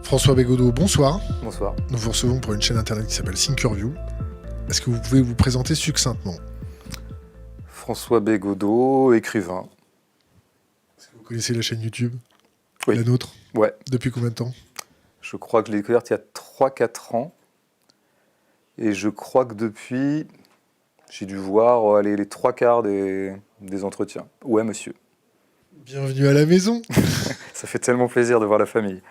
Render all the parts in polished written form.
François Bégodeau, bonsoir. Bonsoir. Nous vous recevons pour une chaîne internet qui s'appelle Thinkerview. Est-ce que vous pouvez vous présenter succinctement? François Bégodeau, écrivain. Est-ce que vous connaissez la chaîne YouTube? Oui. La nôtre? Ouais. Depuis combien de temps? Je crois que je l'ai découverte il y a 3-4 ans. Et je crois que depuis, j'ai dû voir les 3/4 des entretiens. Ouais, monsieur. Bienvenue à la maison. Ça fait tellement plaisir de voir la famille.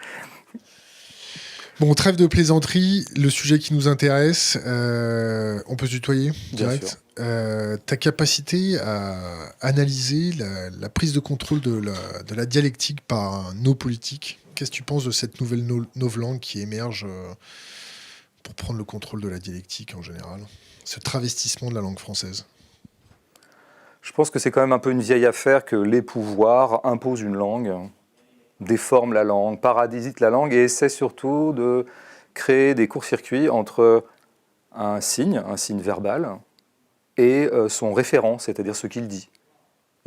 Bon, trêve de plaisanterie, le sujet qui nous intéresse, on peut se tutoyer direct. Ta capacité à analyser la prise de contrôle de la dialectique par nos politiques, qu'est-ce que tu penses de cette nouvelle novlangue qui émerge pour prendre le contrôle de la dialectique en général, ce travestissement de la langue française? Je pense que c'est quand même un peu une vieille affaire que les pouvoirs imposent une langue, déforment la langue, paradisent la langue et essaient surtout de créer des courts-circuits entre un signe verbal, et son référent, c'est-à-dire ce qu'il dit.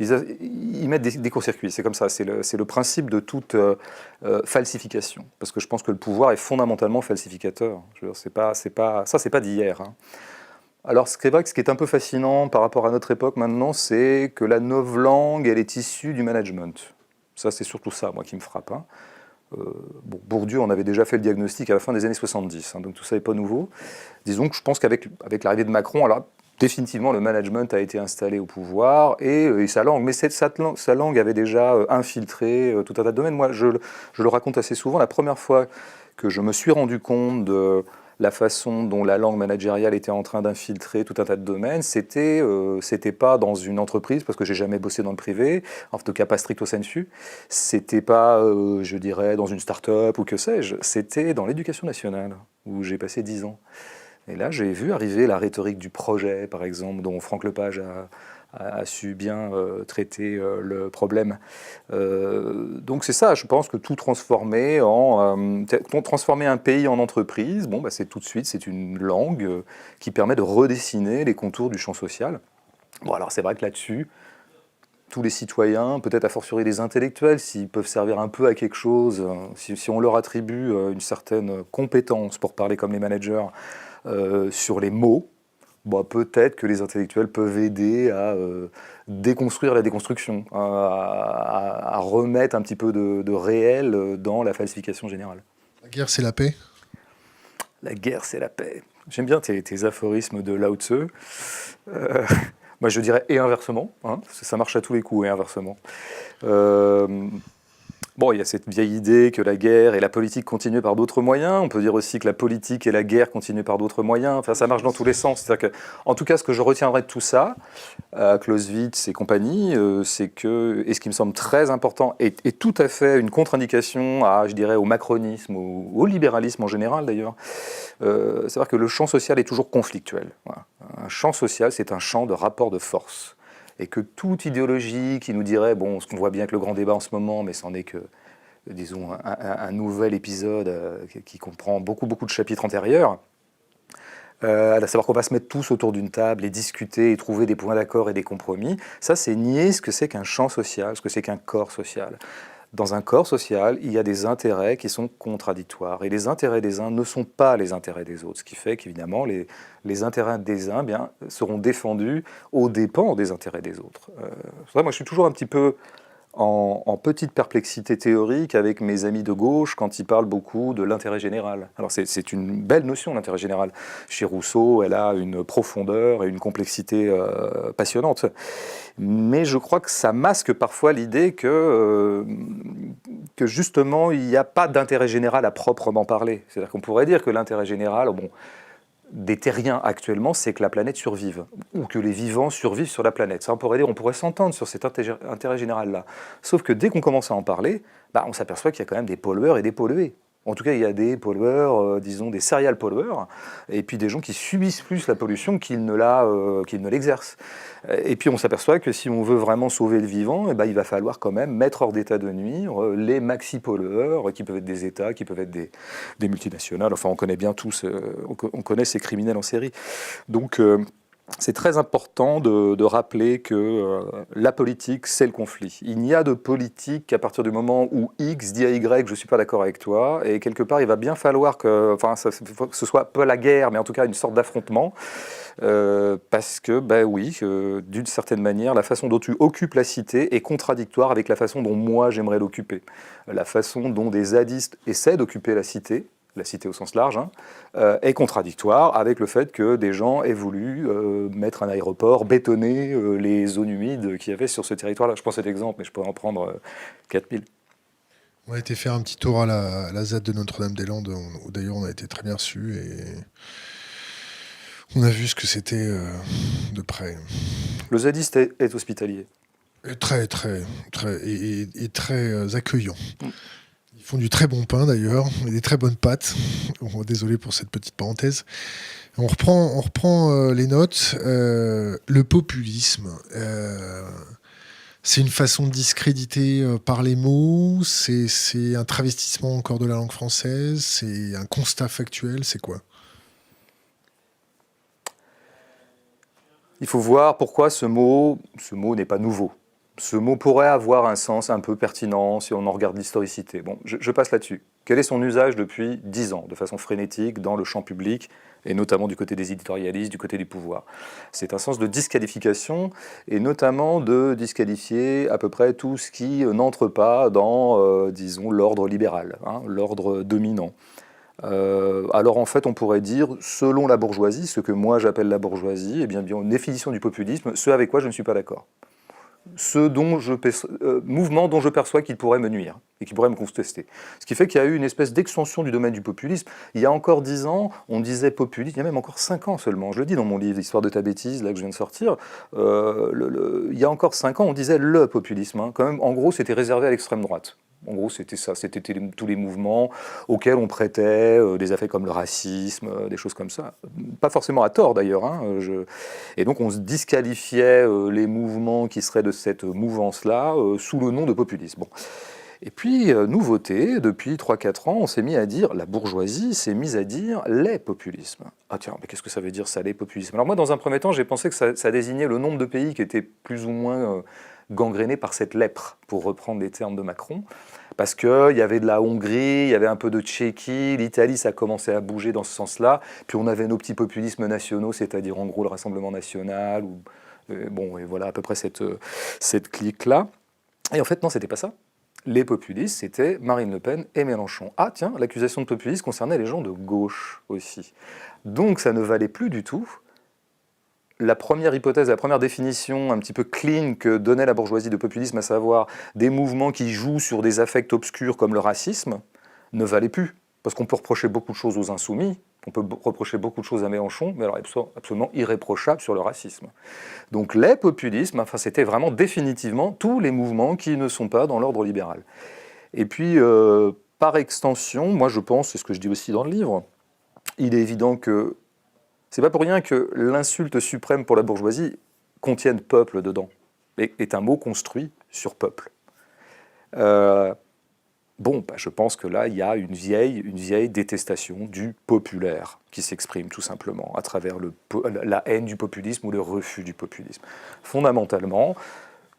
Ils mettent des courts-circuits, c'est comme ça, c'est le principe de toute falsification. Parce que je pense que le pouvoir est fondamentalement falsificateur. Je veux dire, c'est pas d'hier. Hein. Alors, c'est vrai que ce qui est un peu fascinant par rapport à notre époque maintenant, c'est que la novlangue, elle est issue du management. Ça, c'est surtout ça, moi, qui me frappe. Hein. Bourdieu en avait déjà fait le diagnostic à la fin des années 70, hein, donc tout ça n'est pas nouveau. Disons que je pense qu'avec l'arrivée de Macron, alors, définitivement, le management a été installé au pouvoir et sa langue. Mais sa langue avait déjà infiltré tout un tas de domaines. Moi, je le raconte assez souvent. La première fois que je me suis rendu compte de la façon dont la langue managériale était en train d'infiltrer tout un tas de domaines, c'était pas dans une entreprise, parce que j'ai jamais bossé dans le privé, en tout cas pas stricto sensu, c'était pas, je dirais, dans une start-up ou que sais-je, c'était dans l'éducation nationale, où j'ai passé 10 ans. Et là, j'ai vu arriver la rhétorique du projet, par exemple, dont Franck Lepage a su bien traiter le problème. Donc c'est ça, je pense que tout transformer transformer un pays en entreprise, bon, bah, c'est tout de suite, c'est une langue qui permet de redessiner les contours du champ social. Bon, alors c'est vrai que là-dessus, tous les citoyens, peut-être a fortiori les intellectuels, s'ils peuvent servir un peu à quelque chose, si on leur attribue une certaine compétence pour parler comme les managers sur les mots, bon, peut-être que les intellectuels peuvent aider à déconstruire la déconstruction, à remettre un petit peu de réel dans la falsification générale. La guerre, c'est la paix? La guerre, c'est la paix. J'aime bien tes aphorismes de Lao Tzu. Moi, je dirais et inversement, hein, parce que ça marche à tous les coups, et inversement. Bon, il y a cette vieille idée que la guerre et la politique continuent par d'autres moyens. On peut dire aussi que la politique et la guerre continuent par d'autres moyens. Enfin, ça marche dans tous les sens. C'est-à-dire que, en tout cas, ce que je retiendrai de tout ça, Clausewitz et compagnie, c'est que, et ce qui me semble très important, et tout à fait une contre-indication je dirais, au macronisme, au libéralisme en général d'ailleurs, c'est-à-dire que le champ social est toujours conflictuel. Voilà. Un champ social, c'est un champ de rapport de force. Et que toute idéologie qui nous dirait, bon, ce qu'on voit bien avec le grand débat en ce moment, mais c'en est que, disons, un nouvel épisode qui comprend beaucoup de chapitres antérieurs, à savoir qu'on va se mettre tous autour d'une table et discuter et trouver des points d'accord et des compromis, ça c'est nier ce que c'est qu'un champ social, ce que c'est qu'un corps social. Dans un corps social, il y a des intérêts qui sont contradictoires. Et les intérêts des uns ne sont pas les intérêts des autres. Ce qui fait qu'évidemment, les intérêts des uns seront défendus aux dépens des intérêts des autres. Moi, je suis toujours un petit peu en petite perplexité théorique avec mes amis de gauche quand ils parlent beaucoup de l'intérêt général. Alors c'est une belle notion, l'intérêt général. Chez Rousseau, elle a une profondeur et une complexité passionnante. Mais je crois que ça masque parfois l'idée que justement, il n'y a pas d'intérêt général à proprement parler. C'est-à-dire qu'on pourrait dire que l'intérêt général, bon, des terriens actuellement, c'est que la planète survive, ou que les vivants survivent sur la planète. Ça, on pourrait s'entendre sur cet intérêt général-là. Sauf que dès qu'on commence à en parler, on s'aperçoit qu'il y a quand même des pollueurs et des pollués. En tout cas, il y a des pollueurs, disons des serial pollueurs, et puis des gens qui subissent plus la pollution qu'ils ne l'exercent. Et puis on s'aperçoit que si on veut vraiment sauver le vivant, il va falloir quand même mettre hors d'état de nuire les maxi-pollueurs, qui peuvent être des États, qui peuvent être des multinationales. Enfin, on connaît bien tous, on connaît ces criminels en série. Donc c'est très important de rappeler que la politique, c'est le conflit. Il n'y a de politique qu'à partir du moment où X dit à Y, je ne suis pas d'accord avec toi, et quelque part, il va bien falloir que ce soit pas la guerre, mais en tout cas une sorte d'affrontement, parce que, ben oui, d'une certaine manière, la façon dont tu occupes la cité est contradictoire avec la façon dont moi j'aimerais l'occuper. La façon dont des zadistes essaient d'occuper la cité au sens large, hein, est contradictoire avec le fait que des gens aient voulu mettre un aéroport, bétonner les zones humides qu'il y avait sur ce territoire-là. Je prends cet exemple, mais je pourrais en prendre 4000. On a été faire un petit tour à la ZAD de Notre-Dame-des-Landes, où d'ailleurs on a été très bien reçus et on a vu ce que c'était de près. Le zadiste est hospitalier. Et très accueillant. Ils font du très bon pain d'ailleurs, et des très bonnes pâtes. Bon, désolé pour cette petite parenthèse. On reprend les notes. Le populisme, c'est une façon de discréditer par les mots, c'est un travestissement encore de la langue française, c'est un constat factuel, c'est quoi ? Il faut voir pourquoi ce mot n'est pas nouveau. Ce mot pourrait avoir un sens un peu pertinent si on en regarde l'historicité. Bon, je passe là-dessus. Quel est son usage depuis 10 ans, de façon frénétique, dans le champ public, et notamment du côté des éditorialistes, du côté du pouvoir? C'est un sens de disqualification, et notamment de disqualifier à peu près tout ce qui n'entre pas dans, disons, l'ordre libéral, hein, l'ordre dominant. Alors en fait, on pourrait dire, selon la bourgeoisie, ce que moi j'appelle la bourgeoisie, eh bien, une définition du populisme, ce avec quoi je ne suis pas d'accord. Mouvement dont je perçois qu'il pourrait me nuire et qui pourrait me contester. Ce qui fait qu'il y a eu une espèce d'extension du domaine du populisme. Il y a encore 10 ans, on disait populisme, il y a même encore 5 ans seulement, je le dis dans mon livre, Histoire de ta bêtise, là que je viens de sortir, il y a encore 5 ans, on disait le populisme. Hein. Quand même, en gros, c'était réservé à l'extrême droite. En gros, c'était ça, c'était tous les mouvements auxquels on prêtait des affaires comme le racisme, des choses comme ça. Pas forcément à tort d'ailleurs. Hein, Et donc on se disqualifiait les mouvements qui seraient de cette mouvance-là sous le nom de populisme. Bon. Et puis, nouveauté, depuis 3-4 ans, on s'est mis à dire, la bourgeoisie s'est mise à dire les populismes. Ah tiens, mais qu'est-ce que ça veut dire ça, les populismes? Alors moi, dans un premier temps, j'ai pensé que ça désignait le nombre de pays qui étaient plus ou moins gangrénés par cette lèpre, pour reprendre les termes de Macron. Parce qu'il y avait de la Hongrie, il y avait un peu de Tchéquie, l'Italie, ça commençait à bouger dans ce sens-là. Puis on avait nos petits populismes nationaux, c'est-à-dire en gros le Rassemblement national, bon, et voilà à peu près cette clique-là. Et en fait, non, c'était pas ça. Les populistes, c'était Marine Le Pen et Mélenchon. Ah tiens, l'accusation de populisme concernait les gens de gauche aussi. Donc ça ne valait plus du tout la première hypothèse, la première définition un petit peu clean que donnait la bourgeoisie de populisme, à savoir des mouvements qui jouent sur des affects obscurs comme le racisme, ne valait plus. Parce qu'on peut reprocher beaucoup de choses aux insoumis, on peut reprocher beaucoup de choses à Mélenchon, mais alors absolument irréprochable sur le racisme. Donc les populismes, enfin, c'était vraiment définitivement tous les mouvements qui ne sont pas dans l'ordre libéral. Et puis, par extension, moi je pense, c'est ce que je dis aussi dans le livre, il est évident que c'est pas pour rien que l'insulte suprême pour la bourgeoisie contienne peuple dedans, et est un mot construit sur peuple. Bon, bah, je pense que là, il y a une vieille détestation du populaire qui s'exprime tout simplement à travers la haine du populisme ou le refus du populisme. Fondamentalement,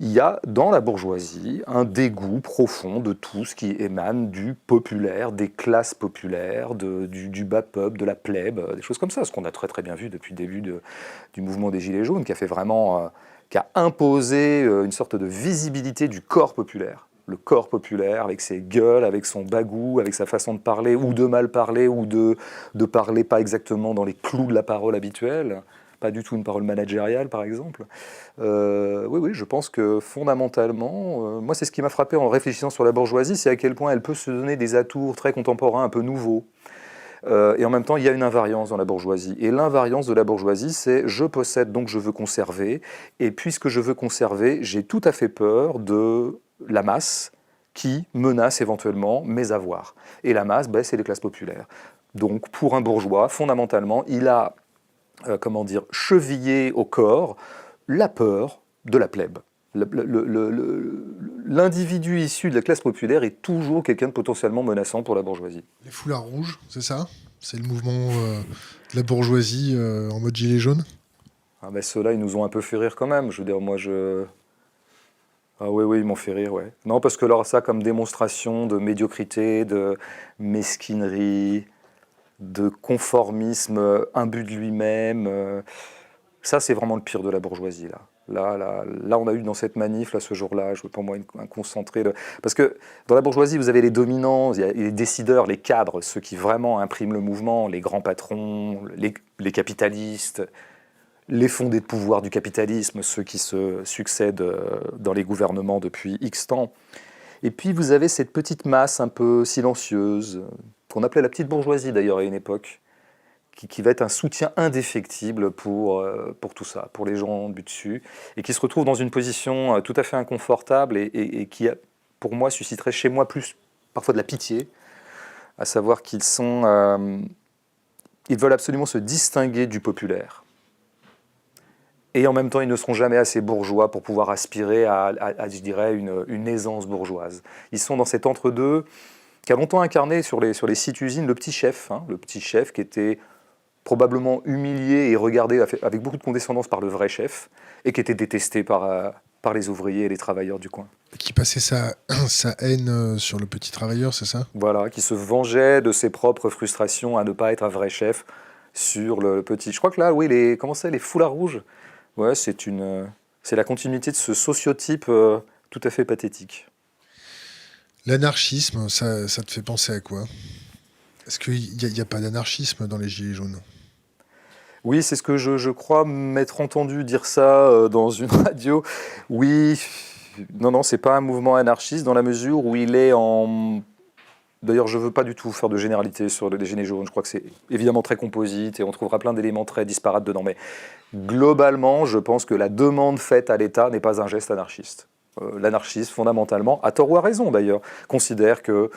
il y a dans la bourgeoisie un dégoût profond de tout ce qui émane du populaire, des classes populaires, du bas peuple, de la plèbe, des choses comme ça. Ce qu'on a très très bien vu depuis le début du mouvement des Gilets jaunes, qui a fait vraiment, qui a imposé une sorte de visibilité du corps populaire. Le corps populaire, avec ses gueules, avec son bagou, avec sa façon de parler, ou de mal parler, ou de parler pas exactement dans les clous de la parole habituelle. Pas du tout une parole managériale, par exemple. Oui, je pense que fondamentalement, moi c'est ce qui m'a frappé en réfléchissant sur la bourgeoisie, c'est à quel point elle peut se donner des atours très contemporains, un peu nouveaux. Et en même temps, il y a une invariance dans la bourgeoisie. Et l'invariance de la bourgeoisie, c'est je possède, donc je veux conserver. Et puisque je veux conserver, j'ai tout à fait peur de la masse qui menace éventuellement mes avoirs. Et la masse, c'est les classes populaires. Donc pour un bourgeois, fondamentalement, il a chevillé au corps la peur de la plèbe. L'individu issu de la classe populaire est toujours quelqu'un de potentiellement menaçant pour la bourgeoisie. Les foulards rouges, c'est ça? C'est le mouvement de la bourgeoisie en mode gilet jaune? Ah ben ceux-là, ils nous ont un peu fait rire quand même. Je veux dire, moi, je... Ah oui, oui, ils m'ont fait rire, ouais. Non, parce que alors ça, comme démonstration de médiocrité, de mesquinerie, de conformisme imbu de lui-même, ça, c'est vraiment le pire de la bourgeoisie, là. Là, on a eu dans cette manif, là, ce jour-là, pour moi, un concentré. Parce que dans la bourgeoisie, vous avez les dominants, il y a les décideurs, les cadres, ceux qui vraiment impriment le mouvement, les grands patrons, les capitalistes, les fondés de pouvoir du capitalisme, ceux qui se succèdent dans les gouvernements depuis X temps. Et puis vous avez cette petite masse un peu silencieuse, qu'on appelait la petite bourgeoisie d'ailleurs à une époque, qui va être un soutien indéfectible pour tout ça, pour les gens du dessus, et qui se retrouvent dans une position tout à fait inconfortable et qui, pour moi, susciterait chez moi plus parfois de la pitié, à savoir qu'ils ils veulent absolument se distinguer du populaire. Et en même temps, ils ne seront jamais assez bourgeois pour pouvoir aspirer à je dirais, une aisance bourgeoise. Ils sont dans cet entre-deux qui a longtemps incarné sur les sites usines le petit chef qui était probablement humilié et regardé avec beaucoup de condescendance par le vrai chef, et qui était détesté par les ouvriers et les travailleurs du coin. Qui passait sa haine sur le petit travailleur, c'est ça? Voilà, qui se vengeait de ses propres frustrations à ne pas être un vrai chef sur le petit... Je crois que là, oui, les foulards rouges, ouais, c'est la continuité de ce sociotype tout à fait pathétique. L'anarchisme, ça te fait penser à quoi? Est-ce qu'il n'y a pas d'anarchisme dans les Gilets jaunes? Oui, c'est ce que je crois m'être entendu dire ça dans une radio. Oui, non, c'est pas un mouvement anarchiste dans la mesure où il est en... D'ailleurs, je ne veux pas du tout faire de généralité sur les Gilets jaunes. Je crois que c'est évidemment très composite et on trouvera plein d'éléments très disparates dedans. Mais globalement, je pense que la demande faite à l'État n'est pas un geste anarchiste. L'anarchiste, fondamentalement, à tort ou à raison d'ailleurs, considère que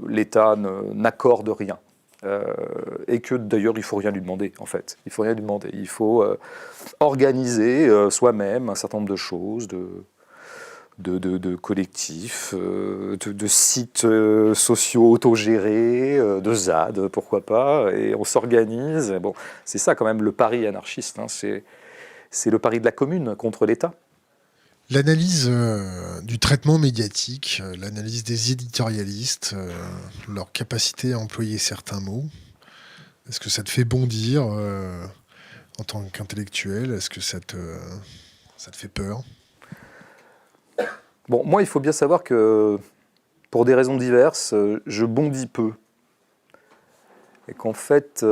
l'État n'accorde rien. Et que d'ailleurs il ne faut rien lui demander en fait. Il faut rien lui demander. Il faut organiser soi-même un certain nombre de choses, de collectifs, de sites sociaux autogérés, de ZAD, pourquoi pas, et on s'organise. Bon, c'est ça quand même le pari anarchiste, hein. C'est le pari de la commune contre l'État. L'analyse du traitement médiatique, l'analyse des éditorialistes, leur capacité à employer certains mots, est-ce que ça te fait bondir en tant qu'intellectuel? Est-ce que ça te fait peur? Bon, moi, il faut bien savoir que, pour des raisons diverses, je bondis peu. Et qu'en fait,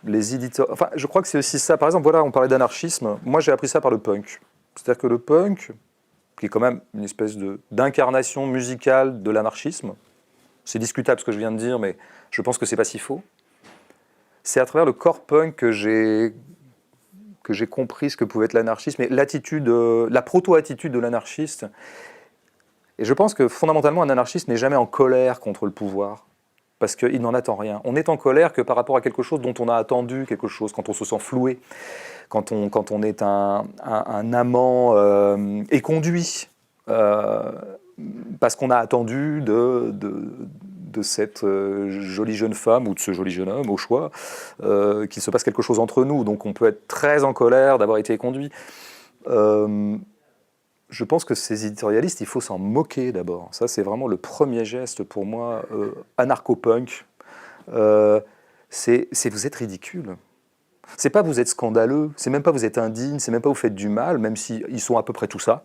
les éditeurs... Enfin, je crois que c'est aussi ça. Par exemple, voilà, on parlait d'anarchisme. Moi, j'ai appris ça par le punk. C'est-à-dire que le punk, qui est quand même une espèce d'incarnation musicale de l'anarchisme, c'est discutable ce que je viens de dire, mais je pense que c'est pas si faux. C'est à travers le corps punk que j'ai compris ce que pouvait être l'anarchisme et l'attitude, la proto-attitude de l'anarchiste. Et je pense que fondamentalement, un anarchiste n'est jamais en colère contre le pouvoir, parce qu'il n'en attend rien. On n'est en colère que par rapport à quelque chose dont on a attendu quelque chose, quand on se sent floué, quand on est un amant éconduit, parce qu'on a attendu de cette jolie jeune femme ou de ce joli jeune homme, au choix, qu'il se passe quelque chose entre nous. Donc on peut être très en colère d'avoir été conduit. Je pense que ces éditorialistes, il faut s'en moquer d'abord. Ça, c'est vraiment le premier geste pour moi, anarcho-punk. C'est vous êtes ridicule. C'est pas vous êtes scandaleux, c'est même pas vous êtes indigne, c'est même pas vous faites du mal, même s'ils sont à peu près tout ça.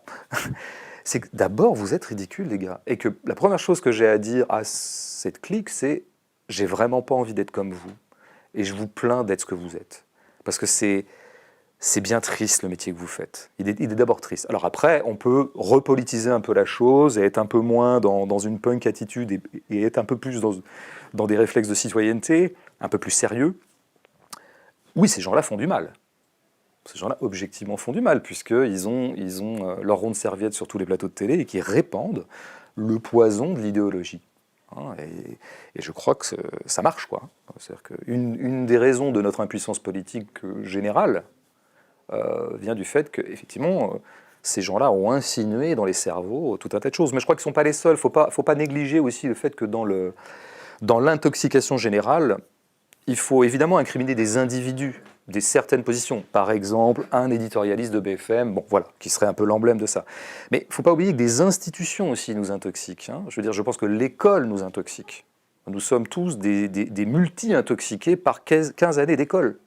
C'est que d'abord, vous êtes ridicule, les gars. Et que la première chose que j'ai à dire à cette clique, c'est « j'ai vraiment pas envie d'être comme vous. Et je vous plains d'être ce que vous êtes. » Parce que c'est bien triste, le métier que vous faites. Il est d'abord triste. Alors après, on peut repolitiser un peu la chose et être un peu moins dans une punk attitude et être un peu plus dans des réflexes de citoyenneté, un peu plus sérieux. Oui, ces gens-là font du mal. Ces gens-là, objectivement, font du mal, puisqu'ils ont leur rond de serviette sur tous les plateaux de télé et qui répandent le poison de l'idéologie. Et je crois que ça marche, quoi. C'est-à-dire qu'une des raisons de notre impuissance politique générale vient du fait qu'effectivement, ces gens-là ont insinué dans les cerveaux tout un tas de choses. Mais je crois qu'ils ne sont pas les seuls. Il ne faut pas négliger aussi le fait que dans l'intoxication générale, il faut évidemment incriminer des individus, des certaines positions. Par exemple, un éditorialiste de BFM, bon voilà, qui serait un peu l'emblème de ça. Mais il ne faut pas oublier que des institutions aussi nous intoxiquent. Hein. Je veux dire, je pense que l'école nous intoxique. Nous sommes tous des multi-intoxiqués par 15 années d'école.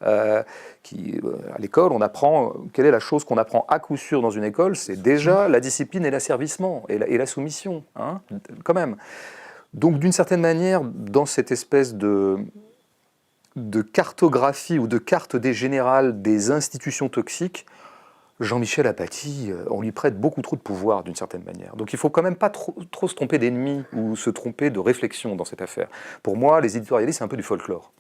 À l'école, on apprend, quelle est la chose qu'on apprend à coup sûr dans une école? C'est déjà la discipline et l'asservissement, et la soumission, hein, quand même. Donc d'une certaine manière, dans cette espèce de cartographie ou de carte des générales des institutions toxiques, Jean-Michel Apathy, on lui prête beaucoup trop de pouvoir d'une certaine manière. Donc il ne faut quand même pas trop se tromper d'ennemis ou se tromper de réflexion dans cette affaire. Pour moi, les éditorialistes, c'est un peu du folklore.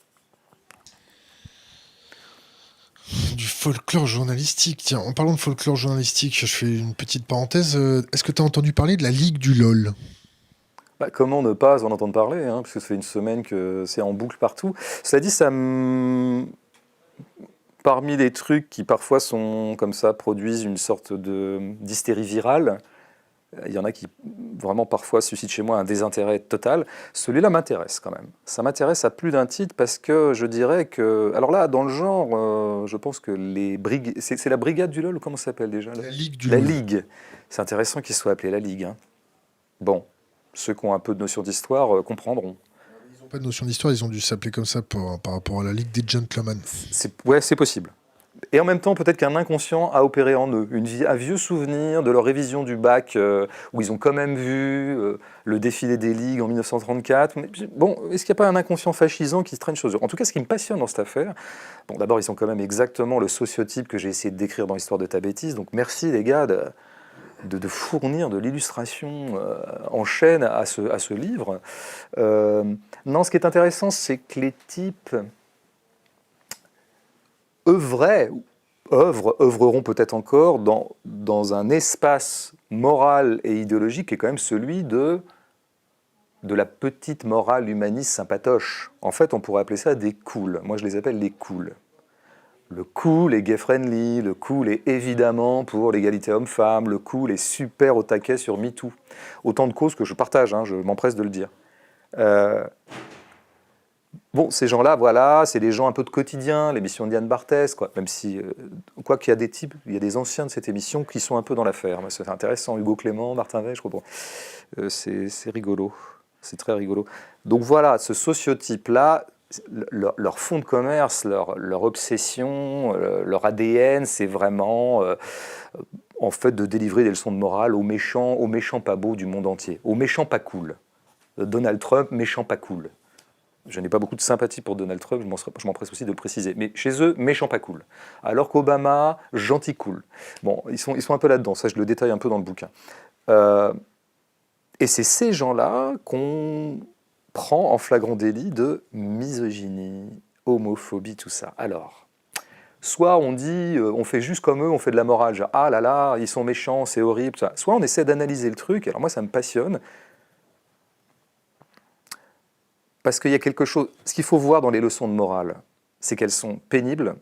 Du folklore journalistique. Tiens, en parlant de folklore journalistique, je fais une petite parenthèse. Est-ce que tu as entendu parler de la Ligue du LOL? Bah, comment ne pas en entendre parler, hein, parce que ça fait une semaine que c'est en boucle partout. Cela dit, parmi les trucs qui parfois sont comme ça, produisent une sorte d'hystérie virale, il y en a qui vraiment parfois suscitent chez moi un désintérêt total. Celui-là m'intéresse quand même. Ça m'intéresse à plus d'un titre parce que je dirais que... Alors là, dans le genre, je pense que c'est la brigade du LOL, ou comment ça s'appelle déjà là? La Ligue du LOL. La Ligue. C'est intéressant qu'il soit appelé la Ligue. Hein. Bon, ceux qui ont un peu de notion d'histoire comprendront. Ils n'ont pas de notion d'histoire, ils ont dû s'appeler comme ça par rapport à la Ligue des Gentlemen. Ouais, c'est possible. Et en même temps, peut-être qu'un inconscient a opéré en eux, un vieux souvenir de leur révision du bac, où ils ont quand même vu le défilé des ligues en 1934. Mais bon, est-ce qu'il n'y a pas un inconscient fascisant qui se traîne chez eux? En tout cas, ce qui me passionne dans cette affaire, bon, d'abord, ils sont quand même exactement le sociotype que j'ai essayé de décrire dans l'histoire de ta bêtise. Donc merci les gars de fournir de l'illustration en chaîne à ce livre. Non, ce qui est intéressant, c'est que les types œuvreront peut-être encore dans un espace moral et idéologique qui est quand même celui de la petite morale humaniste sympatoche. En fait, on pourrait appeler ça des cools. Moi, je les appelle les cools. Le cool est gay-friendly, le cool est évidemment pour l'égalité homme-femme, le cool est super au taquet sur MeToo. Autant de causes que je partage, hein, je m'empresse de le dire. Bon, ces gens-là, voilà, c'est des gens un peu de quotidien, l'émission de Yann Barthès, quoi. Même si, quoi qu'il y a des types, il y a des anciens de cette émission qui sont un peu dans l'affaire. C'est intéressant, Hugo Clément, Martin Veil, je crois. Bon, c'est rigolo, c'est très rigolo. Donc voilà, ce sociotype-là, leur fond de commerce, leur obsession, leur ADN, c'est vraiment, en fait, de délivrer des leçons de morale aux méchants pas beaux du monde entier, aux méchants pas cool. Donald Trump, méchant pas cool. Je n'ai pas beaucoup de sympathie pour Donald Trump, je m'empresse aussi de le préciser. Mais chez eux, méchant pas cool. Alors qu'Obama, gentil cool. Bon, ils sont un peu là-dedans, ça je le détaille un peu dans le bouquin. Et c'est ces gens-là qu'on prend en flagrant délit de misogynie, homophobie, tout ça. Alors, soit on dit, on fait juste comme eux, on fait de la morale, genre, ah là là, ils sont méchants, c'est horrible, tout ça. Soit on essaie d'analyser le truc, alors moi ça me passionne, parce qu'il y a quelque chose... Ce qu'il faut voir dans les leçons de morale, c'est qu'elles sont pénibles,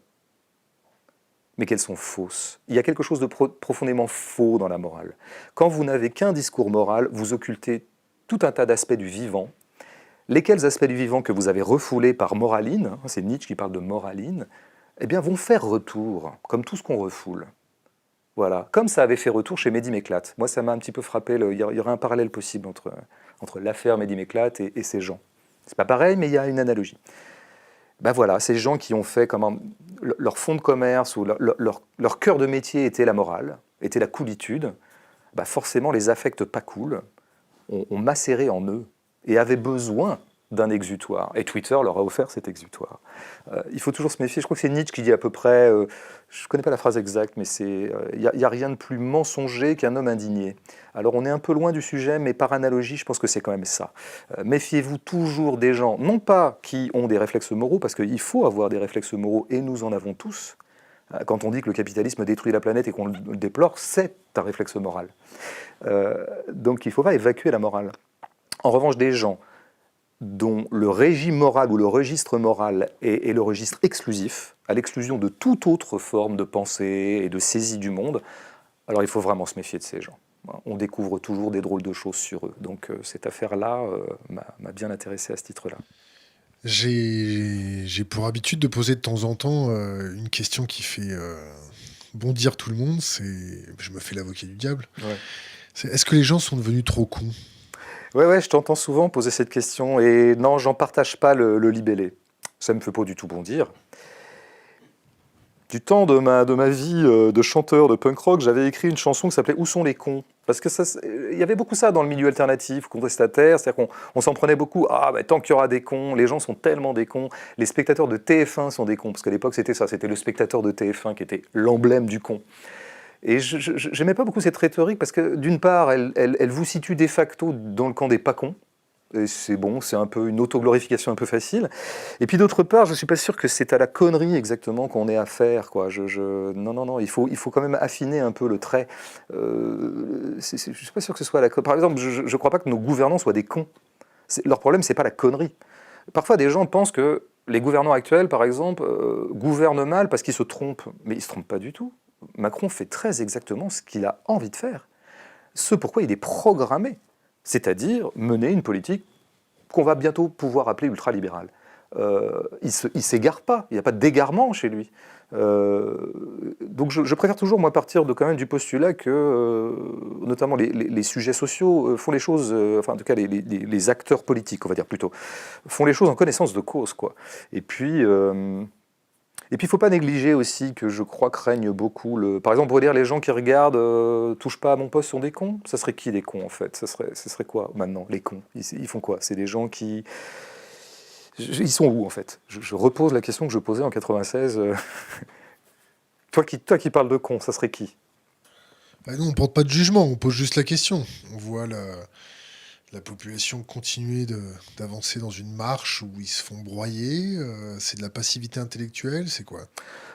mais qu'elles sont fausses. Il y a quelque chose de profondément faux dans la morale. Quand vous n'avez qu'un discours moral, vous occultez tout un tas d'aspects du vivant. Lesquels aspects du vivant que vous avez refoulés par moraline, c'est Nietzsche qui parle de moraline, eh bien vont faire retour, comme tout ce qu'on refoule. Voilà, comme ça avait fait retour chez Mehdi Méclate. Moi, ça m'a un petit peu frappé, il y aurait un parallèle possible entre l'affaire Mehdi Méclate et ces gens. C'est pas pareil, mais il y a une analogie. Ben voilà, ces gens qui ont fait comment leur fond de commerce ou leur cœur de métier était la morale, était la coolitude, ben forcément les affects pas cool ont macéré en eux et avaient besoin d'un exutoire. Et Twitter leur a offert cet exutoire. Il faut toujours se méfier. Je crois que c'est Nietzsche qui dit à peu près, je ne connais pas la phrase exacte, mais il n'y a rien de plus mensonger qu'un homme indigné. Alors on est un peu loin du sujet, mais par analogie, je pense que c'est quand même ça. Méfiez-vous toujours des gens, non pas qui ont des réflexes moraux, parce qu'il faut avoir des réflexes moraux, et nous en avons tous. Quand on dit que le capitalisme détruit la planète et qu'on le déplore, c'est un réflexe moral. Donc il ne faut pas évacuer la morale. En revanche, des gens dont le régime moral ou le registre moral est le registre exclusif, à l'exclusion de toute autre forme de pensée et de saisie du monde, alors il faut vraiment se méfier de ces gens. On découvre toujours des drôles de choses sur eux. Donc cette affaire-là m'a bien intéressé à ce titre-là. J'ai pour habitude de poser de temps en temps une question qui fait bondir tout le monde. Je me fais l'avocat du diable. Ouais. Est-ce que les gens sont devenus trop cons? Ouais, je t'entends souvent poser cette question et non, j'en partage pas le libellé. Ça me fait pas du tout bondir. Du temps de ma vie de chanteur de punk rock, j'avais écrit une chanson qui s'appelait Où sont les cons? Parce que il y avait beaucoup ça dans le milieu alternatif, contestataire, c'est-à-dire qu'on s'en prenait beaucoup. Ah, bah, tant qu'il y aura des cons, les gens sont tellement des cons. Les spectateurs de TF1 sont des cons, parce qu'à l'époque c'était ça, c'était le spectateur de TF1 qui était l'emblème du con. Et je n'aimais pas beaucoup cette rhétorique parce que d'une part, elle vous situe de facto dans le camp des pas cons. Et c'est bon, c'est un peu une autoglorification un peu facile. Et puis d'autre part, je ne suis pas sûr que c'est à la connerie exactement qu'on ait affaire, quoi. Non, il faut quand même affiner un peu le trait. Je ne suis pas sûr que ce soit à la connerie. Par exemple, je ne crois pas que nos gouvernants soient des cons. Leur problème, c'est pas la connerie. Parfois, des gens pensent que les gouvernants actuels, par exemple, gouvernent mal parce qu'ils se trompent. Mais ils ne se trompent pas du tout. Macron fait très exactement ce qu'il a envie de faire. Ce pourquoi il est programmé. C'est-à-dire mener une politique qu'on va bientôt pouvoir appeler ultralibérale. Il ne s'égare pas, il n'y a pas d'égarement chez lui. Donc je préfère toujours moi partir quand même du postulat que notamment les sujets sociaux font les choses, enfin en tout cas les acteurs politiques, on va dire plutôt, font les choses en connaissance de cause, quoi. Et puis il ne faut pas négliger aussi que je crois que règne beaucoup Par exemple, pour dire les gens qui regardent touche pas à mon poste sont des cons. Ça serait qui des cons en fait? Ce serait quoi maintenant les cons? Ils font quoi? C'est des gens qui... Ils sont où en fait? Je repose la question que je posais en 96. Toi qui parles de cons, ça serait qui? Bah non, on porte pas de jugement, on pose juste la question. On voit la population continuer d'avancer dans une marche où ils se font broyer. C'est de la passivité intellectuelle, c'est quoi?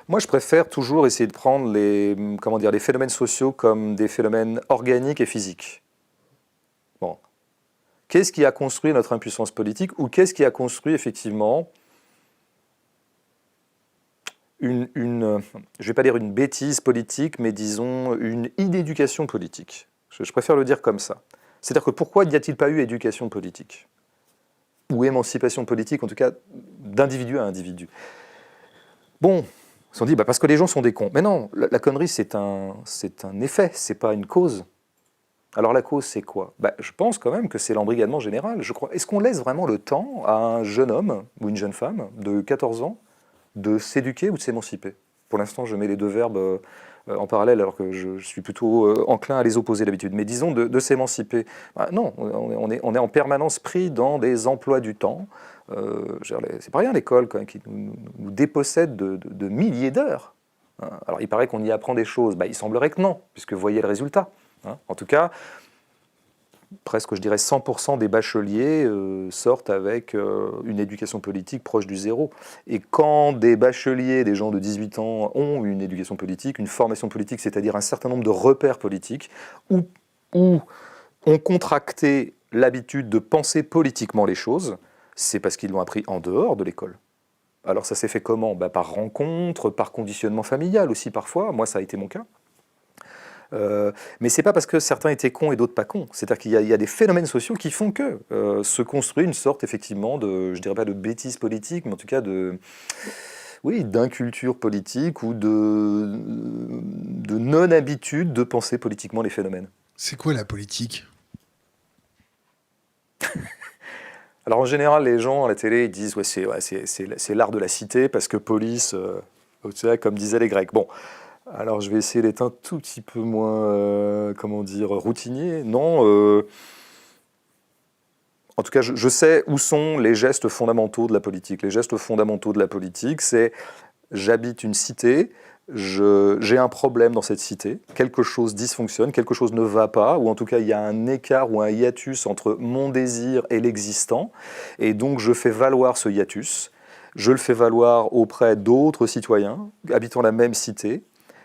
Moi, je préfère toujours essayer de prendre les phénomènes sociaux comme des phénomènes organiques et physiques. Bon. Qu'est-ce qui a construit notre impuissance politique ou qu'est-ce qui a construit effectivement je ne vais pas dire une bêtise politique, mais disons une inéducation politique. Je préfère le dire comme ça. C'est-à-dire que pourquoi n'y a-t-il pas eu éducation politique? Ou émancipation politique, en tout cas d'individu à individu. Bon, ils se sont dit, parce que les gens sont des cons. Mais non, la connerie, c'est un effet, c'est pas une cause. Alors la cause, c'est quoi? Je pense quand même que c'est l'embrigadement général. Je crois. Est-ce qu'on laisse vraiment le temps à un jeune homme ou une jeune femme de 14 ans de s'éduquer ou de s'émanciper? Pour l'instant, je mets les deux verbes en parallèle, alors que je suis plutôt enclin à les opposer d'habitude. Mais disons de s'émanciper. Non, on est en permanence pris dans des emplois du temps. C'est pas rien l'école quand même, qui nous dépossède de milliers d'heures. Alors il paraît qu'on y apprend des choses. Il semblerait que non, puisque vous voyez le résultat. En tout cas, presque, je dirais, 100% des bacheliers sortent avec une éducation politique proche du zéro. Et quand des bacheliers, des gens de 18 ans, ont une éducation politique, une formation politique, c'est-à-dire un certain nombre de repères politiques, ou ont contracté l'habitude de penser politiquement les choses, c'est parce qu'ils l'ont appris en dehors de l'école. Alors ça s'est fait comment? Par rencontre, par conditionnement familial aussi parfois. Moi, ça a été mon cas. Mais c'est pas parce que certains étaient cons et d'autres pas cons. C'est-à-dire qu'il y a des phénomènes sociaux qui font que se construit une sorte effectivement de, je dirais pas de bêtise politique, mais en tout cas d'inculture politique ou de non-habitude de penser politiquement les phénomènes. C'est quoi la politique? Alors en général, les gens à la télé ils disent c'est l'art de la cité parce que police, comme disaient les Grecs. Bon. Alors, je vais essayer d'être un tout petit peu moins, routinier. Non, en tout cas, je sais où sont les gestes fondamentaux de la politique. Les gestes fondamentaux de la politique, c'est j'habite une cité, j'ai un problème dans cette cité, quelque chose dysfonctionne, quelque chose ne va pas, ou en tout cas, il y a un écart ou un hiatus entre mon désir et l'existant, et donc je fais valoir ce hiatus. Je le fais valoir auprès d'autres citoyens habitant la même cité.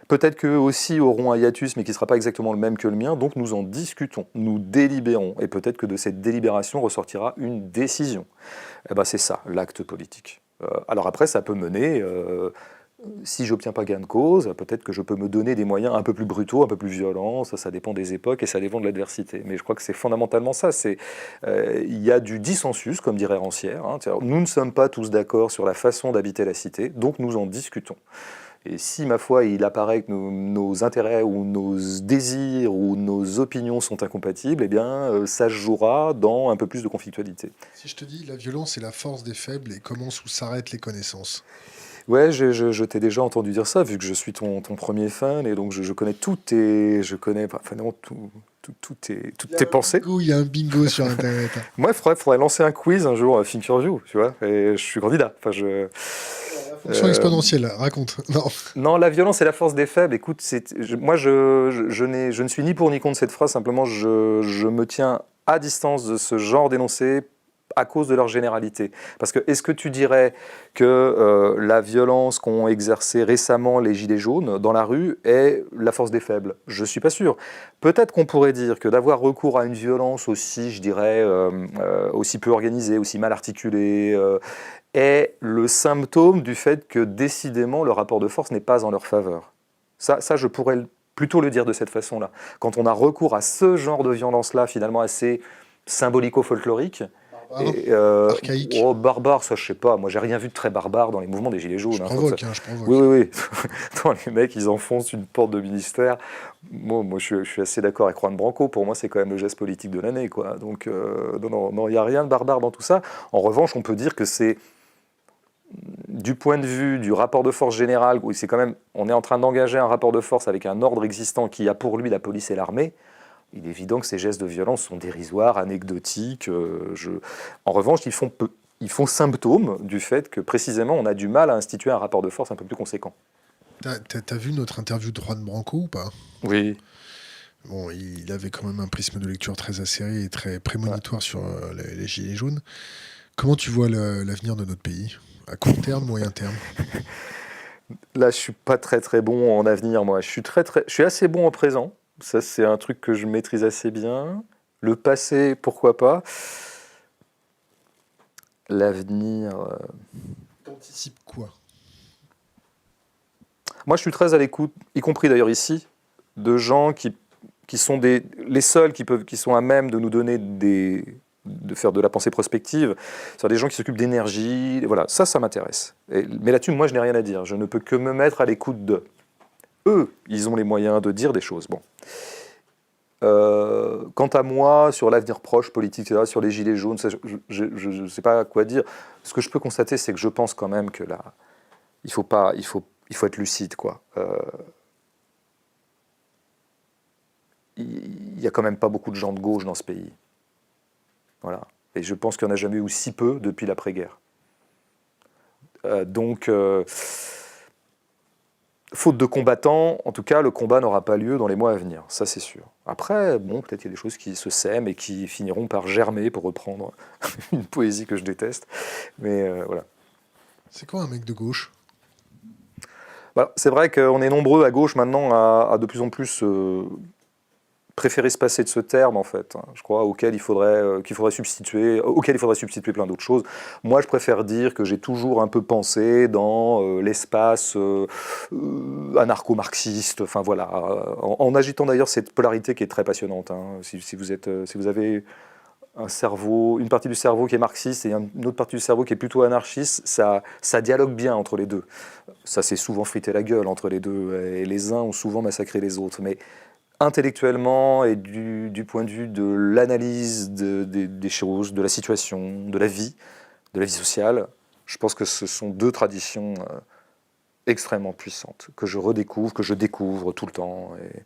Peut-être qu'eux aussi auront un hiatus, mais qui ne sera pas exactement le même que le mien, donc nous en discutons, nous délibérons, et peut-être que de cette délibération ressortira une décision. C'est ça, l'acte politique. Alors après, ça peut mener si j'obtiens pas gain de cause, peut-être que je peux me donner des moyens un peu plus brutaux, un peu plus violents, ça dépend des époques et ça dépend de l'adversité. Mais je crois que c'est fondamentalement ça, il y a du dissensus, comme dirait Rancière, hein. Nous ne sommes pas tous d'accord sur la façon d'habiter la cité, donc nous en discutons. Et si, ma foi, il apparaît que nos intérêts ou nos désirs ou nos opinions sont incompatibles, eh bien, ça se jouera dans un peu plus de conflictualité. Si je te dis la violence est la force des faibles et commence où s'arrêtent les connaissances. Ouais, je t'ai déjà entendu dire ça, vu que je suis ton premier fan, et donc je connais je connais enfin, non, toutes tes pensées. Il y a un bingo sur Internet. Moi, il faudrait lancer un quiz un jour, Thinkerview, tu vois, et je suis candidat. Enfin, Fonction exponentielle, raconte. Non. Non, la violence est la force des faibles. Écoute, moi, je ne suis ni pour ni contre cette phrase, simplement, je me tiens à distance de ce genre d'énoncé à cause de leur généralité. Parce que, est-ce que tu dirais que la violence qu'ont exercée récemment les Gilets jaunes dans la rue est la force des faibles? Je ne suis pas sûr. Peut-être qu'on pourrait dire que d'avoir recours à une violence aussi, je dirais, aussi peu organisée, aussi mal articulée, est le symptôme du fait que décidément le rapport de force n'est pas en leur faveur. Ça je pourrais plutôt le dire de cette façon-là. Quand on a recours à ce genre de violence-là, finalement assez symbolico-folklorique, archaïque. Oh, barbare, ça je sais pas. Moi j'ai rien vu de très barbare dans les mouvements des Gilets jaunes. Je provoque. Oui. Attends, les mecs ils enfoncent une porte de ministère. Moi je suis assez d'accord avec Juan Branco. Pour moi c'est quand même le geste politique de l'année, quoi. Donc non, il n'y a rien de barbare dans tout ça. En revanche, on peut dire que c'est du point de vue du rapport de force général, où c'est quand même, on est en train d'engager un rapport de force avec un ordre existant qui a pour lui la police et l'armée. Il est évident que ces gestes de violence sont dérisoires, anecdotiques. En revanche, ils font symptôme du fait que précisément on a du mal à instituer un rapport de force un peu plus conséquent. T'as vu notre interview de Juan Branco ou pas? Oui. Bon, il avait quand même un prisme de lecture très acéré et très prémonitoire sur les Gilets jaunes. Comment tu vois l'avenir de notre pays? À court terme, moyen terme? Là, je suis pas très très bon en avenir, moi. Je suis assez bon en présent. Ça, c'est un truc que je maîtrise assez bien. Le passé, pourquoi pas. L'avenir... T'anticipes quoi? Moi, je suis très à l'écoute, y compris d'ailleurs ici, de gens qui sont les seuls qui sont à même de nous donner de faire de la pensée prospective, c'est des gens qui s'occupent d'énergie, voilà, ça m'intéresse. Mais là-dessus, moi, je n'ai rien à dire. Je ne peux que me mettre à l'écoute d'eux. Eux, ils ont les moyens de dire des choses. Bon. Quant à moi, sur l'avenir proche, politique, etc., sur les gilets jaunes, ça, je ne sais pas quoi dire. Ce que je peux constater, c'est que je pense quand même que là, il faut être lucide, quoi. Il n'y a quand même pas beaucoup de gens de gauche dans ce pays. Voilà. Et je pense qu'il n'y en a jamais eu si peu depuis l'après-guerre. Donc, faute de combattants, en tout cas, le combat n'aura pas lieu dans les mois à venir. Ça, c'est sûr. Après, bon, peut-être qu'il y a des choses qui se sèment et qui finiront par germer, pour reprendre une poésie que je déteste. Mais voilà. C'est quoi un mec de gauche? Bah, c'est vrai qu'on est nombreux à gauche maintenant à de plus en plus préférer se passer de ce terme, en fait, je crois, auquel il faudrait substituer plein d'autres choses. Moi, je préfère dire que j'ai toujours un peu pensé dans l'espace anarcho-marxiste, enfin voilà, en agitant d'ailleurs cette polarité qui est très passionnante. Hein. Si vous avez un cerveau, une partie du cerveau qui est marxiste et une autre partie du cerveau qui est plutôt anarchiste, ça dialogue bien entre les deux. Ça s'est souvent frité la gueule entre les deux, et les uns ont souvent massacré les autres, mais intellectuellement et du point de vue de l'analyse des choses, de la situation, de la vie sociale, je pense que ce sont deux traditions extrêmement puissantes, que je redécouvre, que je découvre tout le temps, et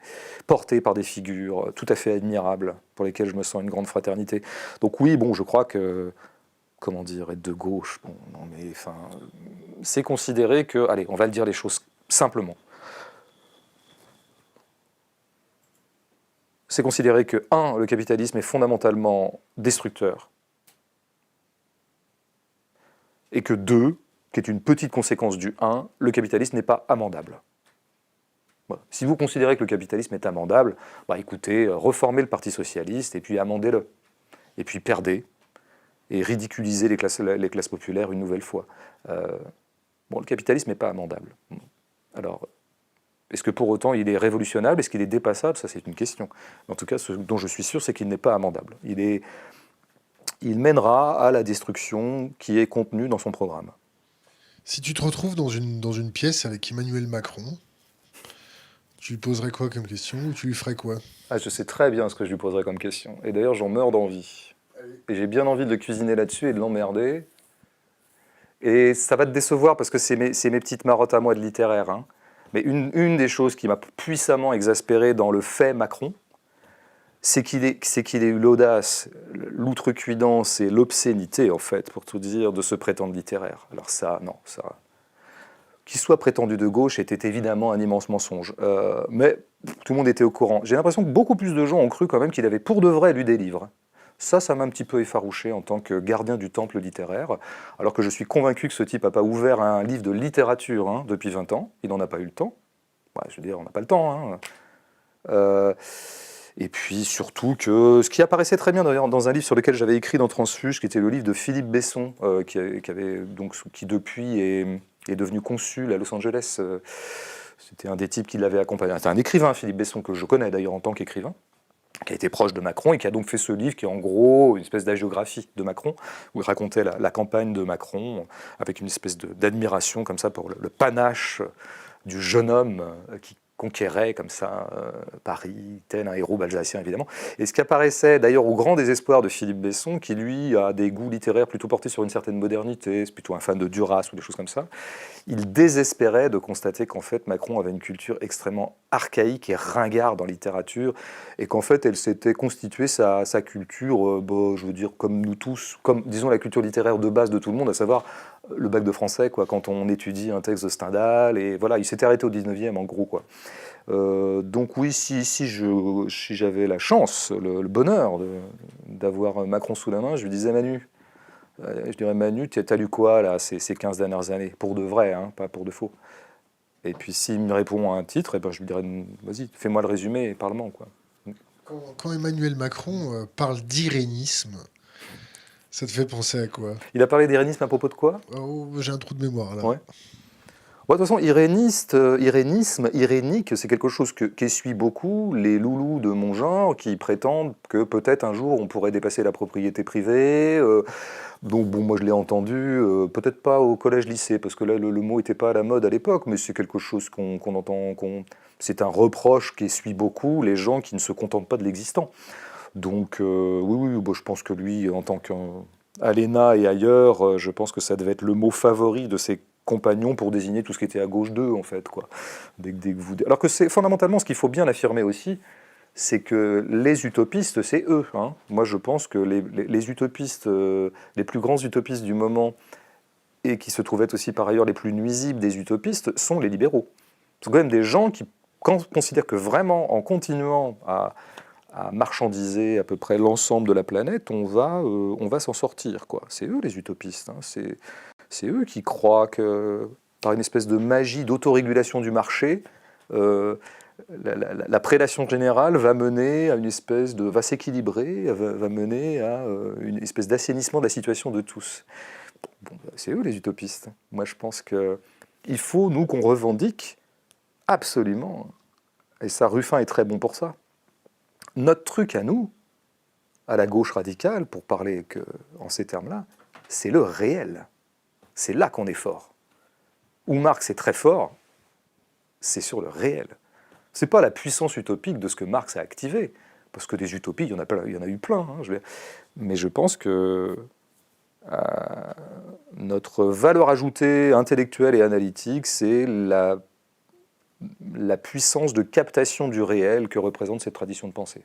portées par des figures tout à fait admirables, pour lesquelles je me sens une grande fraternité. Donc oui, bon, je crois que, comment dire, être de gauche, bon, non mais, enfin, c'est considérer que, allez, on va le dire les choses simplement, c'est considérer que, 1, le capitalisme est fondamentalement destructeur, et que 2, qui est une petite conséquence du 1, le capitalisme n'est pas amendable. Voilà. Si vous considérez que le capitalisme est amendable, bah écoutez, reformez le Parti socialiste et puis amendez-le. Et puis perdez, et ridiculisez les classes populaires une nouvelle fois. Bon, le capitalisme n'est pas amendable. Alors, est-ce que pour autant il est révolutionnable? Est-ce qu'il est dépassable? Ça, c'est une question. En tout cas, ce dont je suis sûr, c'est qu'il n'est pas amendable. Il mènera à la destruction qui est contenue dans son programme. Si tu te retrouves dans une pièce avec Emmanuel Macron, tu lui poserais quoi comme question ou tu lui ferais quoi? Ah, je sais très bien ce que je lui poserai comme question. Et d'ailleurs, j'en meurs d'envie. Et j'ai bien envie de le cuisiner là-dessus et de l'emmerder. Et ça va te décevoir parce que c'est mes petites marottes à moi de littéraire. Hein. Mais une des choses qui m'a puissamment exaspéré dans le fait Macron, c'est qu'il ait eu l'audace, l'outrecuidance et l'obscénité, en fait, pour tout dire, de se prétendre littéraire. Alors ça, non, ça... Qu'il soit prétendu de gauche était évidemment un immense mensonge. Mais tout le monde était au courant. J'ai l'impression que beaucoup plus de gens ont cru quand même qu'il avait pour de vrai lu des livres. Ça m'a un petit peu effarouché en tant que gardien du temple littéraire, alors que je suis convaincu que ce type n'a pas ouvert un livre de littérature depuis 20 ans. Il n'en a pas eu le temps. Ouais, je veux dire, on n'a pas le temps. Et puis surtout que ce qui apparaissait très bien d'ailleurs dans un livre sur lequel j'avais écrit dans Transfuge, qui était le livre de Philippe Besson, qui depuis est devenu consul à Los Angeles. C'était un des types qui l'avait accompagné. C'est un écrivain, Philippe Besson, que je connais d'ailleurs en tant qu'écrivain, qui a été proche de Macron et qui a donc fait ce livre qui est en gros une espèce d'hagiographie de Macron, où il racontait la campagne de Macron avec une espèce d'admiration comme ça pour le panache du jeune homme qui conquérait comme ça Paris, tel un héros alsacien évidemment. Et ce qui apparaissait d'ailleurs au grand désespoir de Philippe Besson, qui lui a des goûts littéraires plutôt portés sur une certaine modernité, c'est plutôt un fan de Duras ou des choses comme ça, il désespérait de constater qu'en fait Macron avait une culture extrêmement archaïque et ringarde en littérature, et qu'en fait elle s'était constituée sa culture, je veux dire comme nous tous, comme disons la culture littéraire de base de tout le monde, à savoir le bac de français, quoi, quand on étudie un texte de Stendhal, et voilà, il s'était arrêté au 19e en gros, quoi. Donc oui, si j'avais la chance, le bonheur d'avoir Macron sous la main, je lui disais Manu, je dirais Manu, t'as lu quoi là ces 15 dernières années? Pour de vrai, hein, pas pour de faux. Et puis s'il me répond à un titre, eh ben, je lui dirais vas-y, fais-moi le résumé et parle-moi, quoi. Quand Emmanuel Macron parle d'irénisme, ça te fait penser à quoi? Il a parlé d'irénisme à propos de quoi? Oh, j'ai un trou de mémoire là. Ouais. Ouais, de toute façon, irénisme, irénique, c'est quelque chose qu'essuient beaucoup les loulous de mon genre qui prétendent que peut-être un jour on pourrait dépasser la propriété privée. Donc bon, moi je l'ai entendu, peut-être pas au collège-lycée, parce que là le mot n'était pas à la mode à l'époque, mais c'est quelque chose qu'on entend, c'est un reproche qu'essuient beaucoup les gens qui ne se contentent pas de l'existant. Donc oui, bon, je pense que lui, en tant qu'à l'ENA et ailleurs, je pense que ça devait être le mot favori de ses compagnons pour désigner tout ce qui était à gauche d'eux, en fait, quoi. Dès que vous... Alors que c'est fondamentalement ce qu'il faut bien affirmer aussi, c'est que les utopistes, c'est eux. Hein. Moi, je pense que les utopistes, les plus grands utopistes du moment, et qui se trouvent être aussi par ailleurs les plus nuisibles des utopistes, sont les libéraux. Ce sont quand même des gens qui considèrent que vraiment, en continuant à marchandiser à peu près l'ensemble de la planète, on va s'en sortir, quoi. C'est eux les utopistes. Hein. C'est eux qui croient que, par une espèce de magie d'autorégulation du marché, la prédation générale va mener à une espèce de... va s'équilibrer, va mener à une espèce d'assainissement de la situation de tous. Bon, c'est eux les utopistes. Moi, je pense qu'il faut, nous, qu'on revendique absolument, et ça, Ruffin est très bon pour ça, notre truc à nous, à la gauche radicale, pour parler en ces termes-là, c'est le réel. C'est là qu'on est fort. Où Marx est très fort, c'est sur le réel. C'est pas la puissance utopique de ce que Marx a activé, parce que des utopies, il y en a eu plein. Hein, mais je pense que notre valeur ajoutée intellectuelle et analytique, c'est la puissance de captation du réel que représente cette tradition de pensée.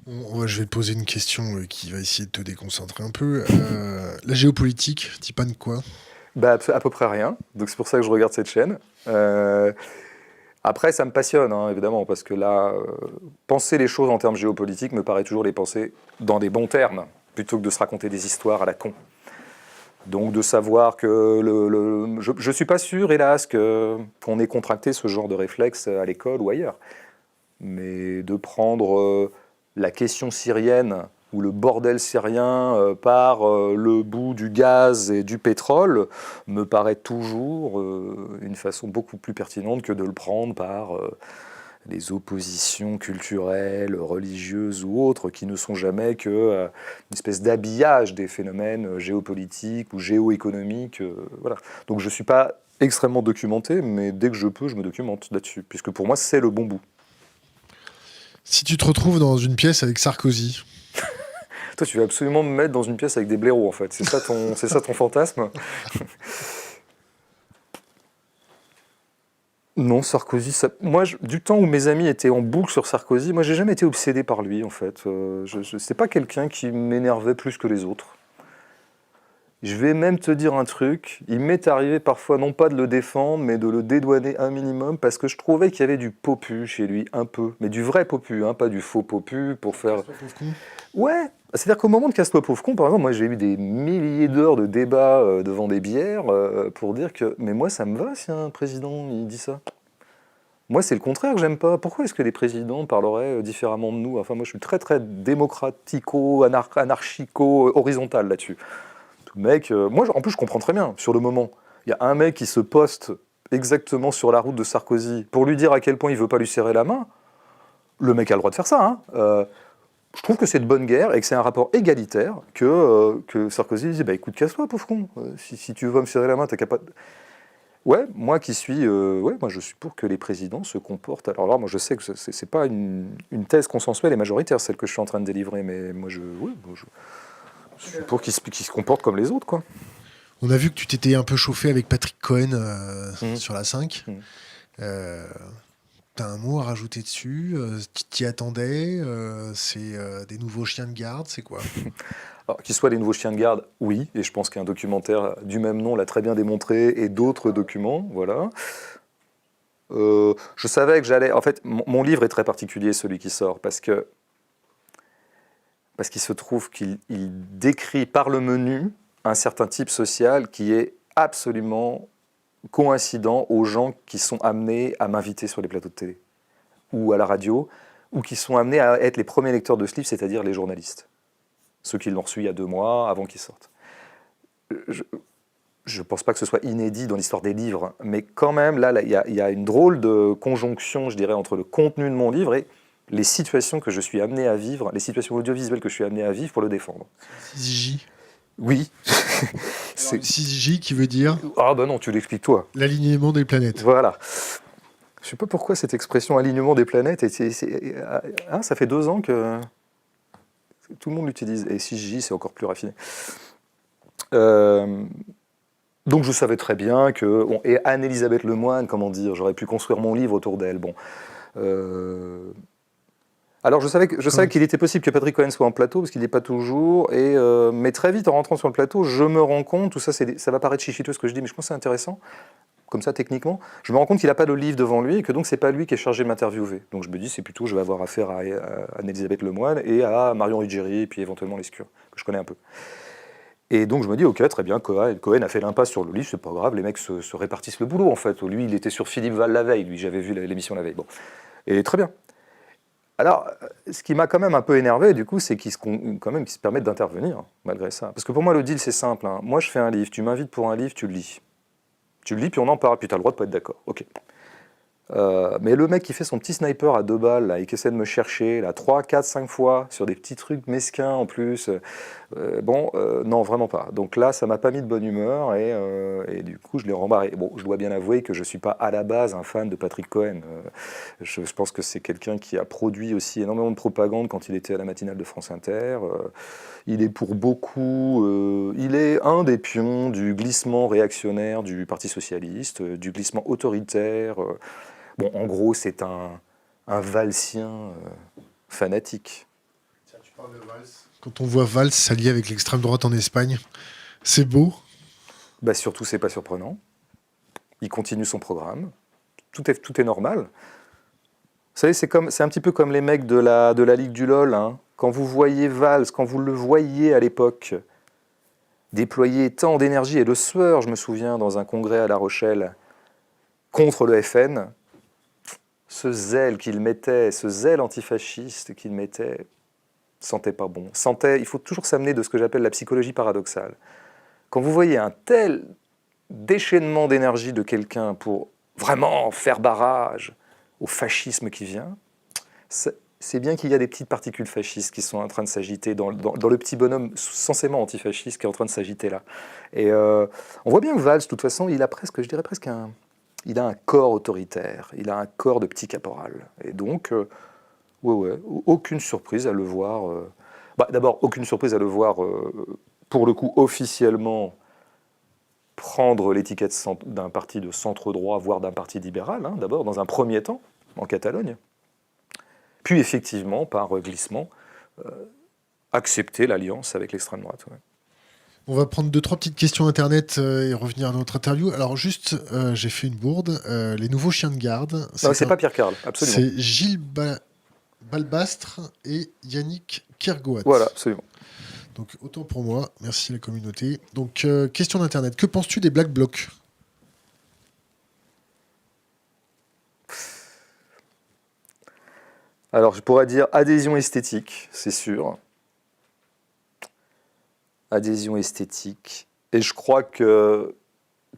Je vais te poser une question qui va essayer de te déconcentrer un peu. La géopolitique, t'y pannes quoi? À peu près rien, donc c'est pour ça que je regarde cette chaîne. Après, ça me passionne, hein, évidemment, parce que là, penser les choses en termes géopolitiques me paraît toujours les penser dans des bons termes, plutôt que de se raconter des histoires à la con. Donc de savoir que... je ne suis pas sûr, hélas, qu'on ait contracté ce genre de réflexe à l'école ou ailleurs. Mais de prendre la question syrienne où le bordel syrien par le bout du gaz et du pétrole me paraît toujours une façon beaucoup plus pertinente que de le prendre par les oppositions culturelles, religieuses ou autres, qui ne sont jamais qu'une espèce d'habillage des phénomènes géopolitiques ou géoéconomiques. Voilà. Donc je ne suis pas extrêmement documenté, mais dès que je peux, je me documente là-dessus, puisque pour moi, c'est le bon bout. Si tu te retrouves dans une pièce avec Sarkozy... Toi, tu veux absolument me mettre dans une pièce avec des blaireaux, en fait. C'est ça ton fantasme. Non, Sarkozy, moi, du temps où mes amis étaient en boucle sur Sarkozy, moi, j'ai jamais été obsédé par lui, en fait. C'est pas quelqu'un qui m'énervait plus que les autres. Je vais même te dire un truc, il m'est arrivé parfois non pas de le défendre, mais de le dédouaner un minimum, parce que je trouvais qu'il y avait du popu chez lui, un peu. Mais du vrai popu, hein, pas du faux popu pour faire... Ouais, c'est-à-dire qu'au moment de Casse-toi pauvre con, par exemple, moi j'ai eu des milliers d'heures de débats devant des bières pour dire que... Mais moi ça me va si un président il dit ça. Moi c'est le contraire que j'aime pas. Pourquoi est-ce que les présidents parleraient différemment de nous? Enfin moi je suis très très démocratico, anarchico, horizontal là-dessus. Mec, moi en plus je comprends très bien, sur le moment. Il y a un mec qui se poste exactement sur la route de Sarkozy pour lui dire à quel point il veut pas lui serrer la main. Le mec a le droit de faire ça, hein. Je trouve que c'est de bonne guerre et que c'est un rapport égalitaire que Sarkozy dit bah, écoute, casse-toi, pauvre con. Si tu veux me serrer la main, t'es capable. Ouais, moi qui suis. Moi je suis pour que les présidents se comportent. Alors là, moi je sais que c'est pas une thèse consensuelle et majoritaire, celle que je suis en train de délivrer, mais moi je suis pour qu'ils se comportent comme les autres, quoi. On a vu que tu t'étais un peu chauffé avec Patrick Cohen sur la 5. T'as un mot à rajouter dessus? Tu t'y attendais? C'est des nouveaux chiens de garde? C'est quoi? Alors, qu'ils soient les nouveaux chiens de garde, oui, et je pense qu'un documentaire du même nom l'a très bien démontré, et d'autres documents, voilà. Je savais que j'allais... En fait, mon livre est très particulier, celui qui sort, parce qu'il se trouve qu'il décrit par le menu un certain type social qui est absolument coïncident aux gens qui sont amenés à m'inviter sur les plateaux de télé ou à la radio, ou qui sont amenés à être les premiers lecteurs de ce livre, c'est-à-dire les journalistes. Ceux qui l'ont reçu il y a 2 mois, avant qu'il sorte. Je ne pense pas que ce soit inédit dans l'histoire des livres, mais quand même, là, il y a une drôle de conjonction, je dirais, entre le contenu de mon livre et les situations que je suis amené à vivre, les situations audiovisuelles que je suis amené à vivre pour le défendre. 6J. Oui. C'est 6J qui veut dire... Ah ben non, tu l'expliques toi. L'alignement des planètes. Voilà. Je ne sais pas pourquoi cette expression alignement des planètes, ça fait 2 ans que tout le monde l'utilise. Et 6J, c'est encore plus raffiné. Donc je savais très bien que... Bon, et Anne-Elisabeth Lemoine, comment dire, j'aurais pu construire mon livre autour d'elle. Bon. Alors je savais qu'il était possible que Patrick Cohen soit en plateau, parce qu'il n'y est pas toujours, mais très vite en rentrant sur le plateau, je me rends compte, tout ça, ça va paraître chichiteux ce que je dis, mais je pense que c'est intéressant, comme ça techniquement, je me rends compte qu'il n'a pas le livre devant lui, et que donc c'est pas lui qui est chargé de m'interviewer. Donc je me dis, c'est plutôt, je vais avoir affaire à Anne-Elisabeth Lemoine et à Marion Ruggieri, et puis éventuellement Lescure, que je connais un peu. Et donc je me dis, ok, très bien, Cohen a fait l'impasse sur le livre, c'est pas grave, les mecs se répartissent le boulot en fait. Lui, il était sur Philippe Val la veille, lui, j'avais vu l'émission la veille. Bon. Et très bien. Alors, ce qui m'a quand même un peu énervé, du coup, c'est qu'ils se permettent d'intervenir, malgré ça. Parce que pour moi, le deal, c'est simple. Hein. Moi, je fais un livre, tu m'invites pour un livre, tu le lis. Tu le lis, puis on en parle, puis tu as le droit de pas être d'accord. Ok. Mais le mec qui fait son petit sniper à 2 balles, là, et qui essaie de me chercher, là, 3, 4, 5 fois, sur des petits trucs mesquins en plus, non, vraiment pas. Donc là, ça m'a pas mis de bonne humeur, et du coup, je l'ai rembarré. Bon, je dois bien avouer que je suis pas à la base un fan de Patrick Cohen. Je pense que c'est quelqu'un qui a produit aussi énormément de propagande quand il était à la matinale de France Inter. Il est pour beaucoup... il est un des pions du glissement réactionnaire du Parti Socialiste, du glissement autoritaire... Bon, en gros, c'est un valsien fanatique. Tiens, tu parles de Valls. Quand on voit Valls s'allier avec l'extrême droite en Espagne, c'est beau. Bah surtout, c'est pas surprenant. Il continue son programme. Tout est normal. Vous savez, c'est un petit peu comme les mecs de la Ligue du LOL. Hein. Quand vous voyez Valls, quand vous le voyez à l'époque, déployer tant d'énergie et de sueur, je me souviens, dans un congrès à La Rochelle, contre le FN... Ce zèle qu'il mettait, ce zèle antifasciste qu'il mettait, sentait pas bon. Il faut toujours s'amener de ce que j'appelle la psychologie paradoxale. Quand vous voyez un tel déchaînement d'énergie de quelqu'un pour vraiment faire barrage au fascisme qui vient, c'est bien qu'il y a des petites particules fascistes qui sont en train de s'agiter dans le petit bonhomme censément antifasciste qui est en train de s'agiter là. Et on voit bien que Valls, de toute façon, il a presque, je dirais presque il a un corps autoritaire, il a un corps de petit caporal. Et donc, aucune surprise à le voir. D'abord, aucune surprise à le voir, pour le coup, officiellement prendre l'étiquette d'un parti de centre-droit, voire d'un parti libéral, hein, d'abord, dans un premier temps, en Catalogne. Puis, effectivement, par glissement, accepter l'alliance avec l'extrême droite. Ouais. On va prendre 2-3 petites questions Internet et revenir à notre interview. Alors juste, j'ai fait une bourde. Les nouveaux chiens de garde. Non, c'est pas Pierre Carl, absolument. C'est Gilles Balbastre et Yannick Kergoat. Voilà, absolument. Donc autant pour moi, merci la communauté. Donc question d'Internet, que penses-tu des Black Blocs ? Alors je pourrais dire adhésion esthétique, c'est sûr. Adhésion esthétique. Et je crois que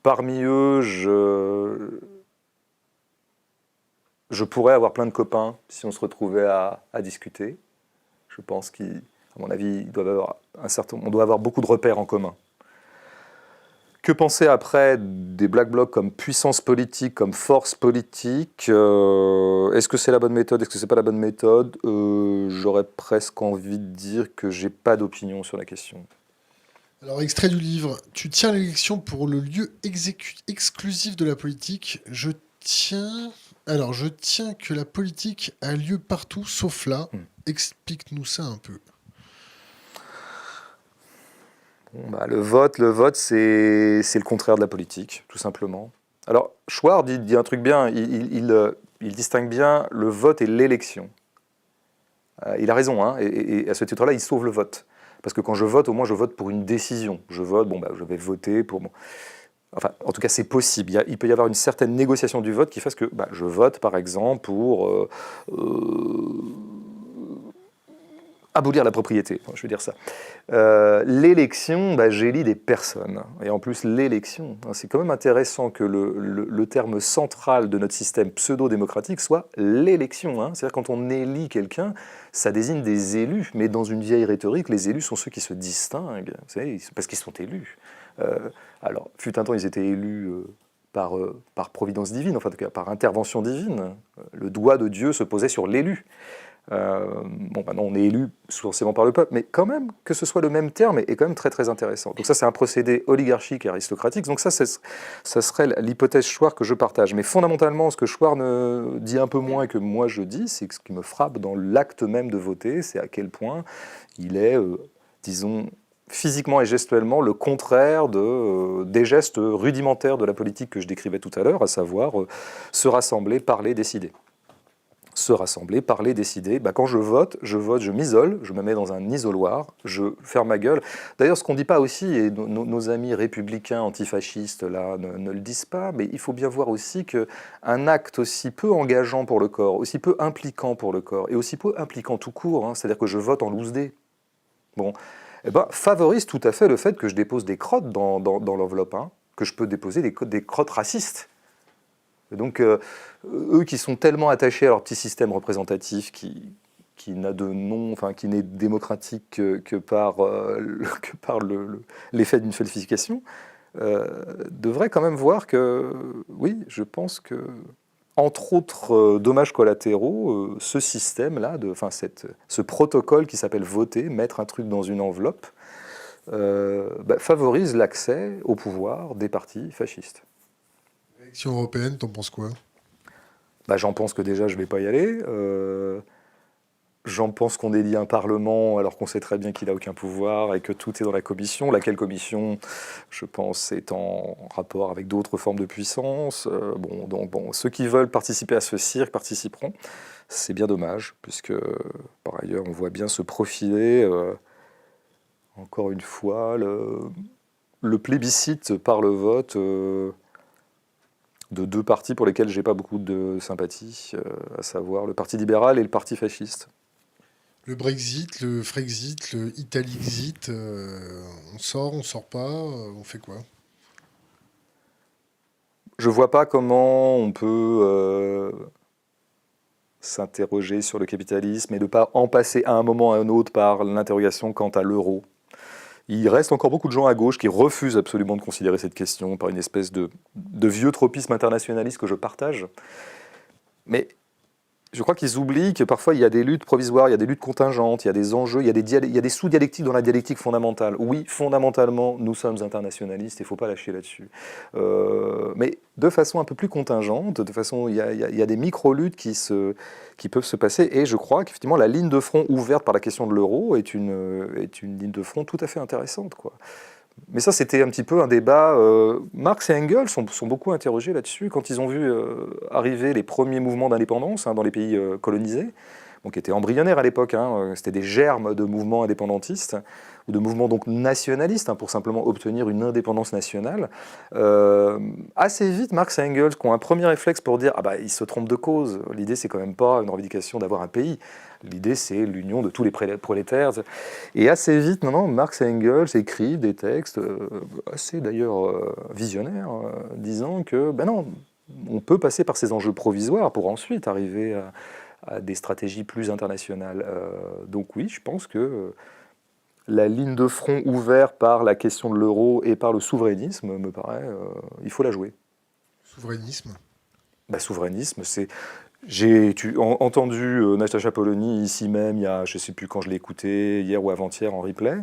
parmi eux, je pourrais avoir plein de copains si on se retrouvait à discuter. Je pense qu'à mon avis, on doit avoir beaucoup de repères en commun. Que penser après des Black Blocs comme puissance politique, comme force politique ? Est-ce que c'est la bonne méthode ? Est-ce que c'est pas la bonne méthode ? J'aurais presque envie de dire que j'ai pas d'opinion sur la question. Alors, extrait du livre, tu tiens l'élection pour le lieu exclusif de la politique. Je tiens que la politique a lieu partout, sauf là. Explique-nous ça un peu. Le vote, c'est le contraire de la politique, tout simplement. Alors, Chouard dit un truc bien, il distingue bien le vote et l'élection. Il a raison, hein, et à ce titre-là, il sauve le vote. Parce que quand je vote, au moins, je vote pour une décision. Je vote, je vais voter pour... Enfin, en tout cas, c'est possible. Il peut y avoir une certaine négociation du vote qui fasse que je vote, par exemple, pour... abolir la propriété, je veux dire ça. L'élection, j'élis des personnes. Et en plus, l'élection, c'est quand même intéressant que le terme central de notre système pseudo-démocratique soit l'élection. Hein. C'est-à-dire quand on élit quelqu'un, ça désigne des élus. Mais dans une vieille rhétorique, les élus sont ceux qui se distinguent, vous savez, parce qu'ils sont élus. Alors, fut un temps, ils étaient élus... par providence divine, enfin en tout cas par intervention divine. Le doigt de Dieu se posait sur l'élu. Maintenant on est élu forcément par le peuple, mais quand même que ce soit le même terme est quand même très très intéressant. Donc ça c'est un procédé oligarchique et aristocratique, donc ça serait l'hypothèse Chouard que je partage. Mais fondamentalement ce que Chouard dit un peu moins et que moi je dis, c'est que ce qui me frappe dans l'acte même de voter, c'est à quel point il est, disons, physiquement et gestuellement le contraire des gestes rudimentaires de la politique que je décrivais tout à l'heure, à savoir se rassembler, parler, décider. Se rassembler, parler, décider. Quand je vote, je m'isole, je me mets dans un isoloir, je ferme ma gueule. D'ailleurs, ce qu'on ne dit pas aussi, et nos amis républicains antifascistes là, ne le disent pas, mais il faut bien voir aussi qu'un acte aussi peu engageant pour le corps, aussi peu impliquant pour le corps, et aussi peu impliquant tout court, hein, c'est-à-dire que je vote en loose-dé, favorise tout à fait le fait que je dépose des crottes dans l'enveloppe, hein, que je peux déposer des crottes racistes. Donc, eux qui sont tellement attachés à leur petit système représentatif qui n'a de nom, enfin qui n'est démocratique que par l'effet d'une falsification, devraient quand même voir que, oui, je pense que, entre autres dommages collatéraux, ce système-là, ce protocole qui s'appelle voter, mettre un truc dans une enveloppe, favorise l'accès au pouvoir des partis fascistes. L'élection européenne, t'en penses quoi ? J'en pense que déjà, je ne vais pas y aller. J'en pense qu'on élit un Parlement alors qu'on sait très bien qu'il n'a aucun pouvoir et que tout est dans la Commission. Laquelle Commission, je pense, est en rapport avec d'autres formes de puissance. Ceux qui veulent participer à ce cirque participeront. C'est bien dommage, puisque, par ailleurs, on voit bien se profiler, encore une fois, le plébiscite par le vote... de deux partis pour lesquels j'ai pas beaucoup de sympathie, à savoir le Parti libéral et le Parti fasciste. Le Brexit, le Frexit, le Italixit, on sort pas, on fait quoi? Je vois pas comment on peut s'interroger sur le capitalisme et de ne pas en passer à un moment ou à un autre par l'interrogation quant à l'euro. Il reste encore beaucoup de gens à gauche qui refusent absolument de considérer cette question par une espèce de vieux tropisme internationaliste que je partage. Mais je crois qu'ils oublient que parfois il y a des luttes provisoires, il y a des luttes contingentes, il y a des enjeux, il y a des sous-dialectiques dans la dialectique fondamentale. Oui, fondamentalement, nous sommes internationalistes, il ne faut pas lâcher là-dessus. Mais de façon un peu plus contingente, de façon, il y a des micro-luttes qui peuvent se passer. Et je crois qu'effectivement, la ligne de front ouverte par la question de l'euro est une ligne de front tout à fait intéressante, quoi. Mais ça, c'était un petit peu un débat. Marx et Engels sont beaucoup interrogés là-dessus quand ils ont vu arriver les premiers mouvements d'indépendance dans les pays colonisés, bon, qui étaient embryonnaires à l'époque. C'était des germes de mouvements indépendantistes ou de mouvements donc nationalistes pour simplement obtenir une indépendance nationale. Assez vite, Marx et Engels qui ont un premier réflexe pour dire ils se trompent de cause. L'idée, c'est quand même pas une revendication d'avoir un pays. L'idée, c'est l'union de tous les prolétaires. Et assez vite, maintenant, Marx et Engels écrivent des textes assez d'ailleurs visionnaires, disant que non, on peut passer par ces enjeux provisoires pour ensuite arriver à des stratégies plus internationales. Donc oui, je pense que la ligne de front ouverte par la question de l'euro et par le souverainisme, me paraît, il faut la jouer. Souverainisme. Souverainisme, c'est... J'ai entendu Natacha Polony ici même, il y a, je ne sais plus quand je l'ai écouté, hier ou avant-hier en replay.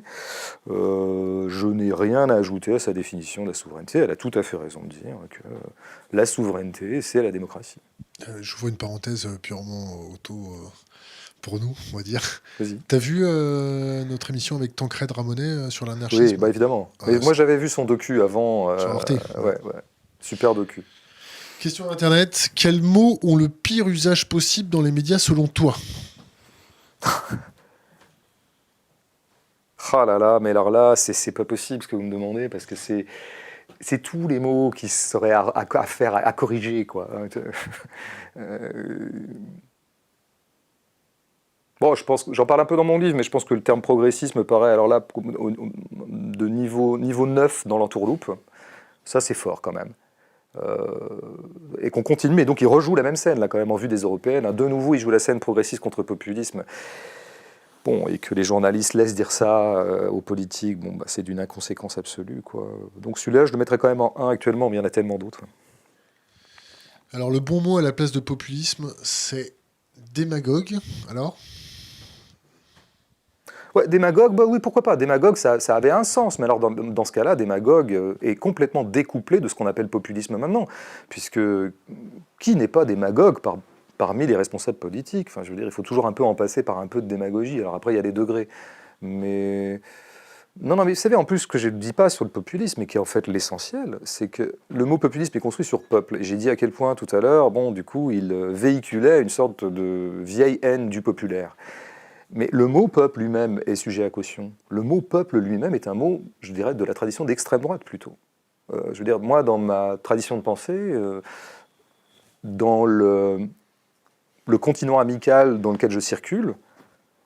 Je n'ai rien à ajouter à sa définition de la souveraineté. Elle a tout à fait raison de dire que la souveraineté, c'est la démocratie. Je vois une parenthèse purement auto pour nous, on va dire. Vas-y. T'as vu notre émission avec Tancred Ramonet sur l'anarchisme? Oui, évidemment. Mais moi, j'avais vu son docu avant. Sur Arte. Ouais. Super docu. Question d'Internet. Quels mots ont le pire usage possible dans les médias selon toi? Ah là là, mais alors là, c'est pas possible ce que vous me demandez, parce que c'est tous les mots qui seraient à faire, à corriger, quoi. Bon, je pense, j'en parle un peu dans mon livre, mais je pense que le terme progressisme me paraît, alors là, de niveau 9 dans l'entourloupe. Ça, c'est fort quand même. Et qu'on continue, mais donc il rejoue la même scène, là, quand même, en vue des européennes. De nouveau, il joue la scène progressiste contre populisme. Bon, et que les journalistes laissent dire ça aux politiques, c'est d'une inconséquence absolue, quoi. Donc celui-là, je le mettrais quand même en 1 actuellement, mais il y en a tellement d'autres. Alors, le bon mot à la place de populisme, c'est démagogue. Alors? Ouais, démagogue, oui, pourquoi pas. Démagogue, ça avait un sens, mais alors dans ce cas-là, démagogue est complètement découplé de ce qu'on appelle populisme maintenant, puisque qui n'est pas démagogue parmi les responsables politiques? Enfin, je veux dire, il faut toujours un peu en passer par un peu de démagogie. Alors après, il y a des degrés, mais... Non, mais vous savez, en plus, ce que je ne dis pas sur le populisme, et qui est en fait l'essentiel, c'est que le mot populisme est construit sur peuple. Et j'ai dit à quel point tout à l'heure, du coup, il véhiculait une sorte de vieille haine du populaire. Mais le mot peuple lui-même est sujet à caution. Le mot peuple lui-même est un mot, je dirais, de la tradition d'extrême droite plutôt. Je veux dire, moi, dans ma tradition de pensée, dans le continent amical dans lequel je circule,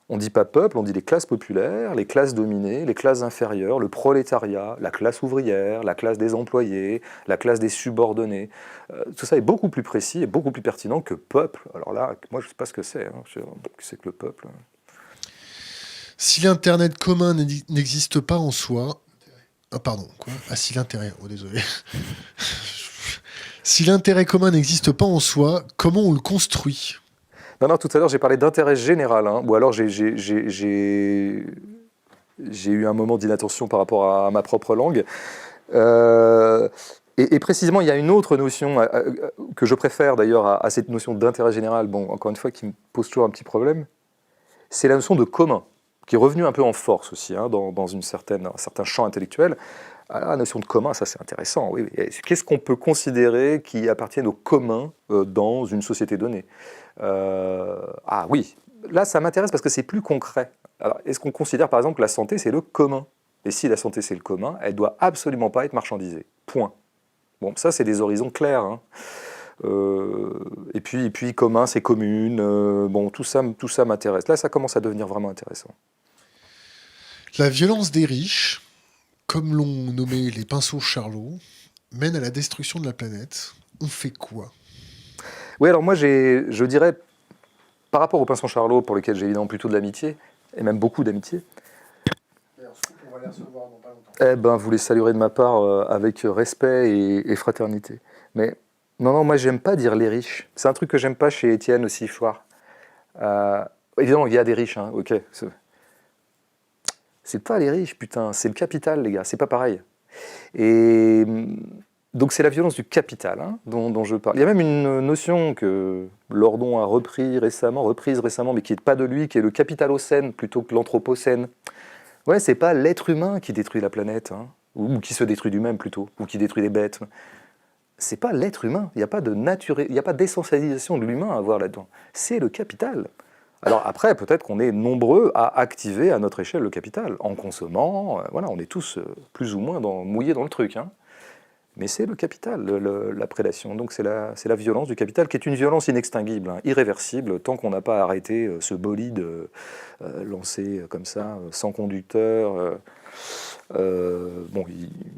on ne dit pas peuple, on dit les classes populaires, les classes dominées, les classes inférieures, le prolétariat, la classe ouvrière, la classe des employés, la classe des subordonnés. Tout ça est beaucoup plus précis et beaucoup plus pertinent que peuple. Alors là, moi, je ne sais pas ce que c'est. C'est que le peuple. Si l'Internet commun n'existe pas en soi... Ah, pardon, quoi? Ah, si l'intérêt... Oh, désolé. Si l'intérêt commun n'existe pas en soi, comment on le construit? Non, tout à l'heure, j'ai parlé d'intérêt général, ou alors j'ai eu un moment d'inattention par rapport à ma propre langue. Et précisément, il y a une autre notion que je préfère d'ailleurs à cette notion d'intérêt général, encore une fois, qui me pose toujours un petit problème, c'est la notion de commun, qui est revenue un peu en force aussi, dans un certain champ intellectuel. La notion de commun, ça c'est intéressant. Oui. Qu'est-ce qu'on peut considérer qui appartienne au commun dans une société donnée? Oui, là ça m'intéresse parce que c'est plus concret. Alors, est-ce qu'on considère par exemple que la santé c'est le commun? Et si la santé c'est le commun, elle doit absolument pas être marchandisée. Point. Ça c'est des horizons clairs. Et puis commun, c'est commune. Bon, tout ça m'intéresse. Là, ça commence à devenir vraiment intéressant. La violence des riches, comme l'ont nommé les pinceaux Charlot, mène à la destruction de la planète. On fait quoi? Oui, alors moi, je dirais, par rapport aux pinceaux Charlot, pour lesquels j'ai évidemment plutôt de l'amitié, et même beaucoup d'amitié, on va les recevoir dans pas longtemps. eh ben, vous les saluerez de ma part avec respect et fraternité. Mais non, moi, j'aime pas dire les riches. C'est un truc que j'aime pas chez Étienne aussi, Foire. Évidemment, il y a des riches, hein, ok. C'est pas les riches, putain, c'est le capital, les gars, c'est pas pareil. Et donc c'est la violence du capital hein, dont je parle. Il y a même une notion que Lordon a reprise récemment, mais qui n'est pas de lui, qui est le capitalocène plutôt que l'anthropocène. Ouais, c'est pas l'être humain qui détruit la planète, hein, ou qui se détruit lui-même plutôt, ou qui détruit les bêtes. C'est pas l'être humain, il n'y a pas de il n'y a pas d'essentialisation de l'humain à voir là-dedans. C'est le capital. Alors après, peut-être qu'on est nombreux à activer à notre échelle le capital, en consommant, voilà, on est tous plus ou moins mouillés dans le truc. Hein. Mais c'est le capital, la prédation. Donc c'est la violence du capital, qui est une violence inextinguible, hein, irréversible, tant qu'on n'a pas arrêté ce bolide lancé comme ça, sans conducteur. Bon,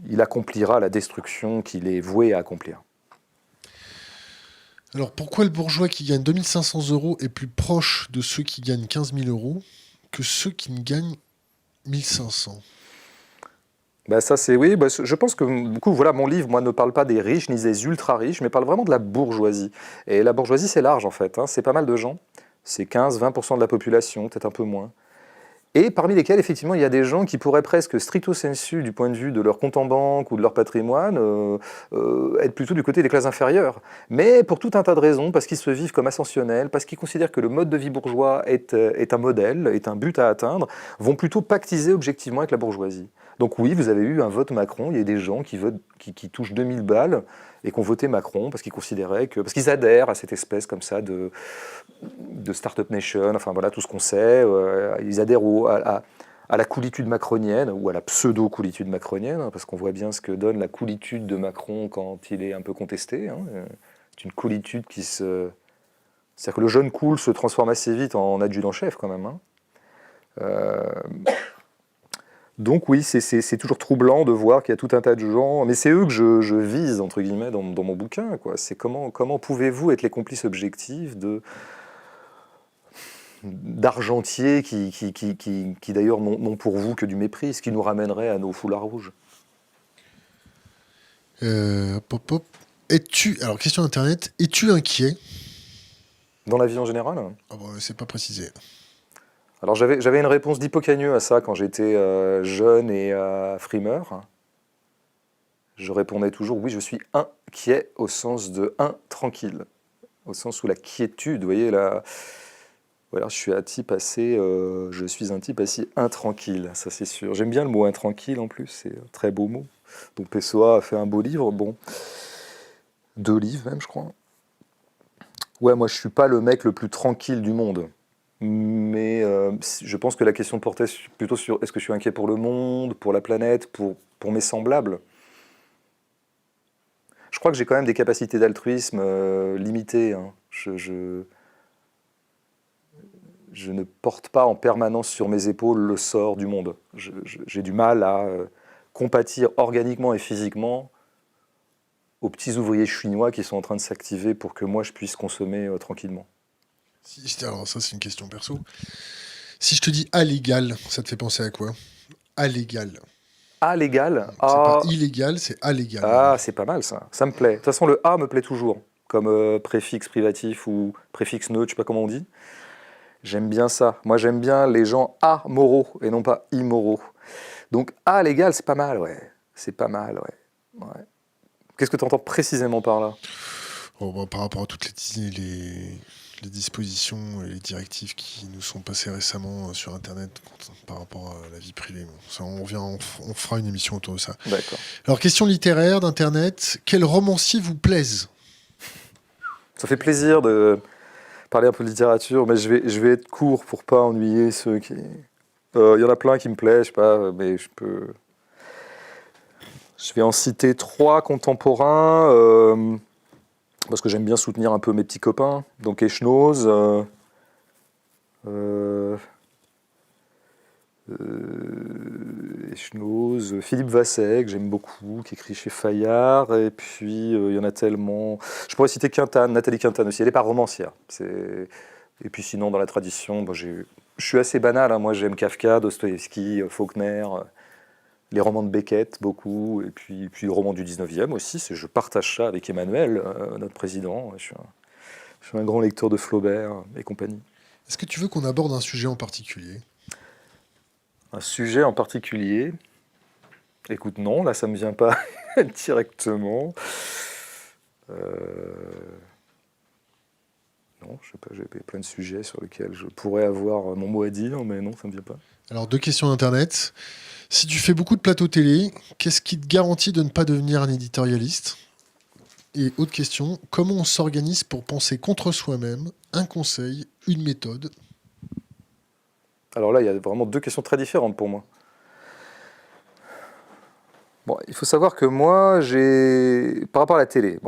il accomplira la destruction qu'il est voué à accomplir. Alors pourquoi le bourgeois qui gagne 2500 € est plus proche de ceux qui gagnent 15 000 € que ceux qui ne gagnent 1500? Bah ça c'est oui, bah, je pense que du coup voilà mon livre moi ne parle pas des riches ni des ultra riches mais parle vraiment de la bourgeoisie. Et la bourgeoisie c'est large en fait, hein, c'est pas mal de gens, c'est 15-20% de la population, peut-être un peu moins. Et parmi lesquels, effectivement, il y a des gens qui pourraient presque stricto sensu, du point de vue de leur compte en banque ou de leur patrimoine, être plutôt du côté des classes inférieures. Mais pour tout un tas de raisons, parce qu'ils se vivent comme ascensionnels, parce qu'ils considèrent que le mode de vie bourgeois est un modèle, est un but à atteindre, vont plutôt pactiser objectivement avec la bourgeoisie. Donc oui, vous avez eu un vote Macron, il y a des gens qui touchent 2000 balles et qui ont voté Macron parce qu'ils considéraient que... parce qu'ils adhèrent à cette espèce comme ça de Startup Nation, enfin voilà tout ce qu'on sait. Ils adhèrent à la coolitude macronienne, ou à la pseudo-coolitude macronienne, hein, parce qu'on voit bien ce que donne la coolitude de Macron quand il est un peu contesté. Hein. C'est une coolitude qui se... C'est-à-dire que le jeune cool se transforme assez vite en adjudant-chef quand même. Hein. Donc oui, c'est toujours troublant de voir qu'il y a tout un tas de gens, mais c'est eux que je vise, entre guillemets, dans mon bouquin. Quoi. C'est comment pouvez-vous être les complices objectifs d'argentiers qui d'ailleurs n'ont pour vous que du mépris, ce qui nous ramènerait à nos foulards rouges. Alors, question internet, es-tu inquiet? Dans la vie en général? Ah bon, c'est pas précisé. Alors j'avais une réponse d'Hippocagneux à ça quand j'étais jeune et frimeur. Je répondais toujours oui, je suis inquiet au sens de intranquille, au sens où la quiétude, vous voyez là. Voilà, je suis un type assez intranquille, ça c'est sûr. J'aime bien le mot intranquille en plus, c'est un très beau mot. Donc Pessoa a fait un beau livre, bon, 2 livres même je crois. Ouais, moi je suis pas le mec le plus tranquille du monde. Mais je pense que la question portait plutôt sur est-ce que je suis inquiet pour le monde, pour la planète, pour mes semblables. Je crois que j'ai quand même des capacités d'altruisme limitées. Hein. Je ne porte pas en permanence sur mes épaules le sort du monde. J'ai du mal à compatir organiquement et physiquement aux petits ouvriers chinois qui sont en train de s'activer pour que moi je puisse consommer tranquillement. Alors ça c'est une question perso. Si je te dis A légal, ça te fait penser à quoi? A légal. A légal? C'est pas illégal, c'est A légal. Ah, c'est pas mal ça. Ça me plaît. De toute façon, le A me plaît toujours, comme préfixe privatif ou préfixe neutre, je sais pas comment on dit. J'aime bien ça. Moi, j'aime bien les gens amoraux et non pas immoraux. Donc, A légal, c'est pas mal, ouais. C'est pas mal, ouais. Qu'est-ce que tu entends précisément par là? Par rapport à toutes les dispositions et les directives qui nous sont passées récemment sur Internet par rapport à la vie privée. Ça, on fera une émission autour de ça. D'accord. Alors, question littéraire d'Internet. Quel romancier vous plaise? Ça fait plaisir de parler un peu de littérature, mais je vais être court pour pas ennuyer ceux qui... Il y en a plein qui me plaisent, je sais pas, mais je vais en citer 3 contemporains. parce que j'aime bien soutenir un peu mes petits copains. Donc Echnoz, Philippe Vassek, que j'aime beaucoup, qui écrit chez Fayard. Et puis, il y en a tellement. Je pourrais citer Quintane, Nathalie Quintane aussi. Elle n'est pas romancière. Et puis sinon, dans la tradition, je suis assez banal. Moi, j'aime Kafka, Dostoïevski, Faulkner, les romans de Beckett, beaucoup. Et puis le roman du 19e aussi. Je partage ça avec Emmanuel, notre président. Je suis un grand lecteur de Flaubert et compagnie. Est-ce que tu veux qu'on aborde un sujet en particulier ? Un sujet en particulier? Écoute, non, là, ça ne me vient pas directement. Non, je sais pas, j'ai plein de sujets sur lesquels je pourrais avoir mon mot à dire, mais non, ça ne me vient pas. Alors, 2 questions Internet. Si tu fais beaucoup de plateaux télé, qu'est-ce qui te garantit de ne pas devenir un éditorialiste ? Et autre question, comment on s'organise pour penser contre soi-même? Un conseil, une méthode. Alors là, il y a vraiment 2 questions très différentes pour moi. Bon, il faut savoir que moi, par rapport à la télé,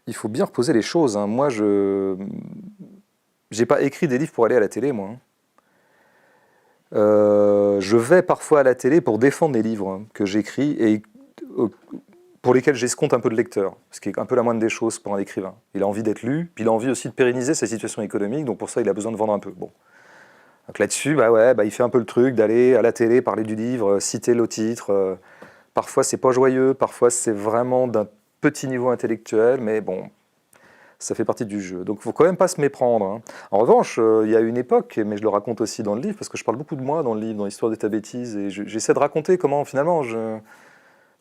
il faut bien reposer les choses. Moi, je n'ai pas écrit des livres pour aller à la télé, moi. Je vais parfois à la télé pour défendre les livres que j'écris et pour lesquels j'escompte un peu de lecteurs, ce qui est un peu la moindre des choses pour un écrivain. Il a envie d'être lu, puis il a envie aussi de pérenniser sa situation économique, donc pour ça, il a besoin de vendre un peu. Bon. Donc là-dessus, il fait un peu le truc d'aller à la télé, parler du livre, citer le titre. Parfois, c'est pas joyeux, parfois, c'est vraiment d'un petit niveau intellectuel, mais bon, ça fait partie du jeu. Donc, il ne faut quand même pas se méprendre. En revanche, il y a une époque, mais je le raconte aussi dans le livre, parce que je parle beaucoup de moi dans le livre, dans l'histoire de ta bêtise, et j'essaie de raconter comment, finalement,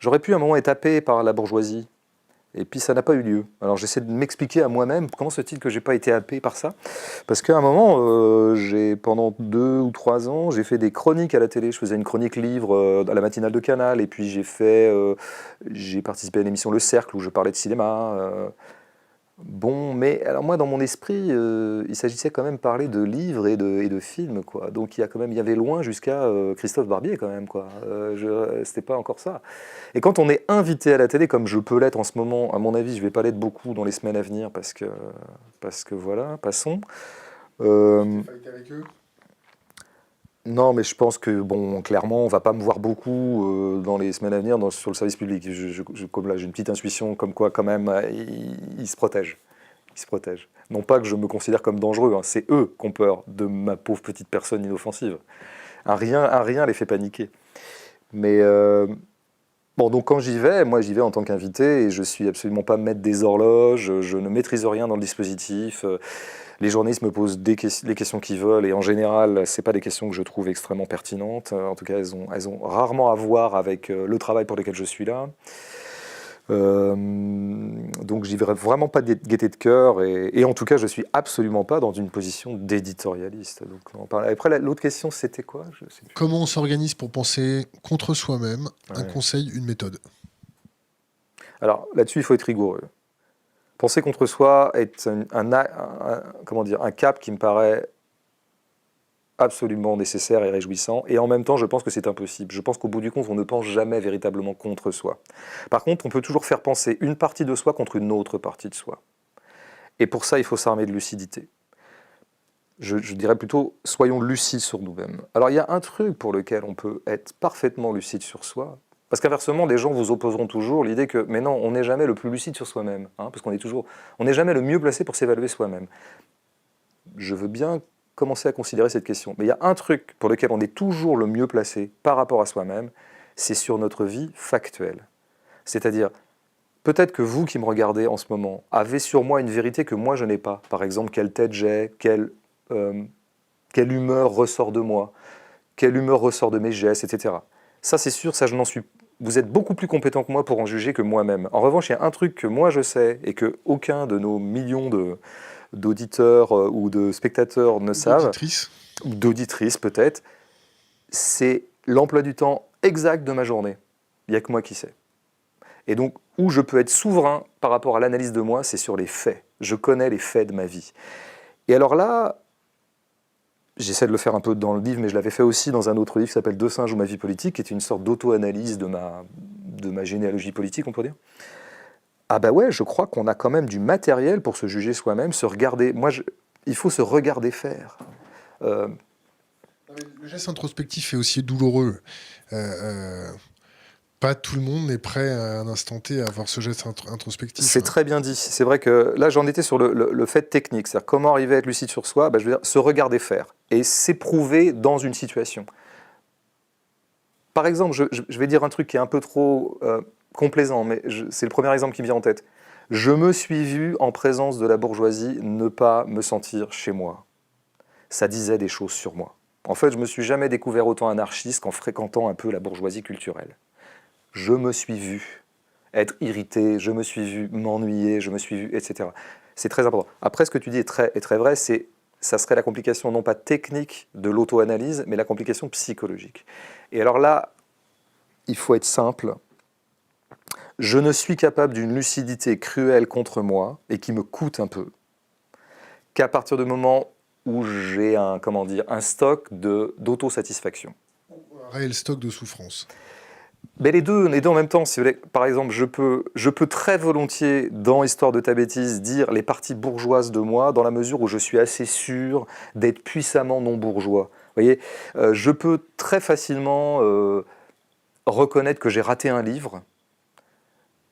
j'aurais pu à un moment être happé par la bourgeoisie. Et puis ça n'a pas eu lieu. Alors j'essaie de m'expliquer à moi-même comment se fait-il que j'ai pas été happé par ça. Parce qu'à un moment, pendant 2 ou 3 ans, j'ai fait des chroniques à la télé. Je faisais une chronique livre à la matinale de Canal. Et puis j'ai participé à l'émission Le Cercle où je parlais de cinéma. Bon, mais alors moi, dans mon esprit, il s'agissait quand même de parler de livres et de films, quoi. Donc il y avait loin jusqu'à Christophe Barbier, quand même, quoi. C'était pas encore ça. Et quand on est invité à la télé, comme je peux l'être en ce moment, à mon avis, je vais pas l'être beaucoup dans les semaines à venir, parce que voilà, passons. Avec eux ? Non, mais je pense que, clairement, on va pas me voir beaucoup dans les semaines à venir sur le service public. Comme là, j'ai une petite intuition comme quoi, quand même, ils se protègent. Ils se protègent. Non pas que je me considère comme dangereux, c'est eux qui ont peur de ma pauvre petite personne inoffensive. Un rien les fait paniquer. Mais, donc quand j'y vais, moi j'y vais en tant qu'invité et je suis absolument pas maître des horloges, je ne maîtrise rien dans le dispositif. Les journalistes me posent les questions qu'ils veulent et en général, c'est pas des questions que je trouve extrêmement pertinentes. En tout cas, elles ont rarement à voir avec le travail pour lequel je suis là. Donc j'y vais vraiment pas de gaieté de cœur et en tout cas, je suis absolument pas dans une position d'éditorialiste. Donc, après, l'autre question, c'était quoi? Je sais plus. Comment on s'organise pour penser contre soi-même? Un Ouais. conseil, une méthode. Alors là-dessus, il faut être rigoureux. Penser contre soi est un cap qui me paraît absolument nécessaire et réjouissant, et en même temps, je pense que c'est impossible. Je pense qu'au bout du compte, on ne pense jamais véritablement contre soi. Par contre, on peut toujours faire penser une partie de soi contre une autre partie de soi. Et pour ça, il faut s'armer de lucidité. Je dirais plutôt, soyons lucides sur nous-mêmes. Alors, il y a un truc pour lequel on peut être parfaitement lucide sur soi, parce qu'inversement, les gens vous opposeront toujours l'idée que, mais non, on n'est jamais le plus lucide sur soi-même, parce qu'on on n'est jamais le mieux placé pour s'évaluer soi-même. Je veux bien commencer à considérer cette question. Mais il y a un truc pour lequel on est toujours le mieux placé par rapport à soi-même, c'est sur notre vie factuelle. C'est-à-dire, peut-être que vous qui me regardez en ce moment avez sur moi une vérité que moi je n'ai pas. Par exemple, quelle tête j'ai, quelle humeur ressort de moi, quelle humeur ressort de mes gestes, etc. Ça c'est sûr, ça je n'en suis pas. Vous êtes beaucoup plus compétent que moi pour en juger que moi-même. En revanche, il y a un truc que moi je sais et que aucun de nos millions d'auditeurs ou de spectateurs ne savent, d'auditrices peut-être, c'est l'emploi du temps exact de ma journée. Il n'y a que moi qui sais. Et donc, où je peux être souverain par rapport à l'analyse de moi, c'est sur les faits. Je connais les faits de ma vie. Et alors là, j'essaie de le faire un peu dans le livre, mais je l'avais fait aussi dans un autre livre qui s'appelle Deux singes ou ma vie politique, qui est une sorte d'auto-analyse de ma généalogie politique, on peut dire. Ah bah ouais, je crois qu'on a quand même du matériel pour se juger soi-même, se regarder. Il faut se regarder faire. Euh, Le geste introspectif est aussi douloureux. Euh, Pas tout le monde est prêt à un instant T à avoir ce geste introspectif. c'est très bien dit. C'est vrai que là, j'en étais sur le fait technique, c'est-à-dire comment arriver à être lucide sur soi. Bah, je veux dire, se regarder faire et s'éprouver dans une situation. Par exemple, je vais dire un truc qui est un peu trop complaisant, mais c'est le premier exemple qui me vient en tête. Je me suis vu en présence de la bourgeoisie ne pas me sentir chez moi. Ça disait des choses sur moi. En fait, je me suis jamais découvert autant anarchiste qu'en fréquentant un peu la bourgeoisie culturelle. Je me suis vu être irrité, je me suis vu m'ennuyer, je me suis vu, etc. C'est très important. Après, ce que tu dis est très vrai, ça serait la complication non pas technique de l'auto-analyse, mais la complication psychologique. Et alors là, il faut être simple. Je ne suis capable d'une lucidité cruelle contre moi, et qui me coûte un peu, qu'à partir du moment où j'ai un stock d'autosatisfaction. Un réel stock de souffrance. Mais les deux en même temps. Si vous voulez. Par exemple, je peux très volontiers, dans Histoire de ta bêtise, dire les parties bourgeoises de moi, dans la mesure où je suis assez sûr d'être puissamment non bourgeois. Vous voyez, je peux très facilement reconnaître que j'ai raté un livre,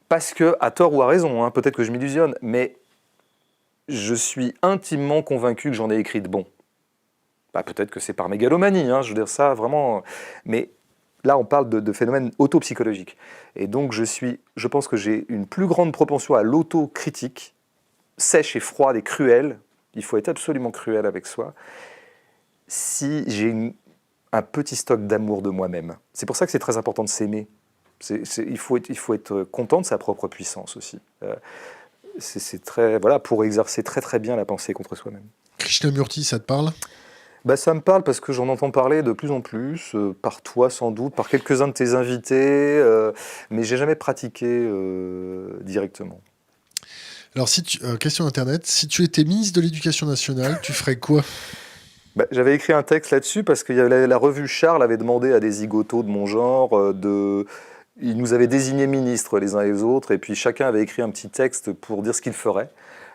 parce que, à tort ou à raison, hein, peut-être que je m'illusionne, mais je suis intimement convaincu que j'en ai écrit de bon. Bah, peut-être que c'est par mégalomanie, hein, je veux dire ça vraiment. Mais là, on parle de phénomènes autopsychologiques. Et donc, je pense que j'ai une plus grande propension à l'autocritique, sèche et froide et cruelle. Il faut être absolument cruel avec soi. Si j'ai un petit stock d'amour de moi-même. C'est pour ça que c'est très important de s'aimer. Il faut être content de sa propre puissance aussi. C'est très, voilà, pour exercer très très bien la pensée contre soi-même. Krishnamurti, ça te parle? Bah, ça me parle parce que j'en entends parler de plus en plus, par toi sans doute, par quelques-uns de tes invités, mais j'ai jamais pratiqué directement. Alors, question Internet, si tu étais ministre de l'Éducation nationale, tu ferais quoi? Bah, j'avais écrit un texte là-dessus parce que la revue Charles avait demandé à des zigotos de mon genre Ils nous avaient désignés ministres les uns et les autres, et puis chacun avait écrit un petit texte pour dire ce qu'il ferait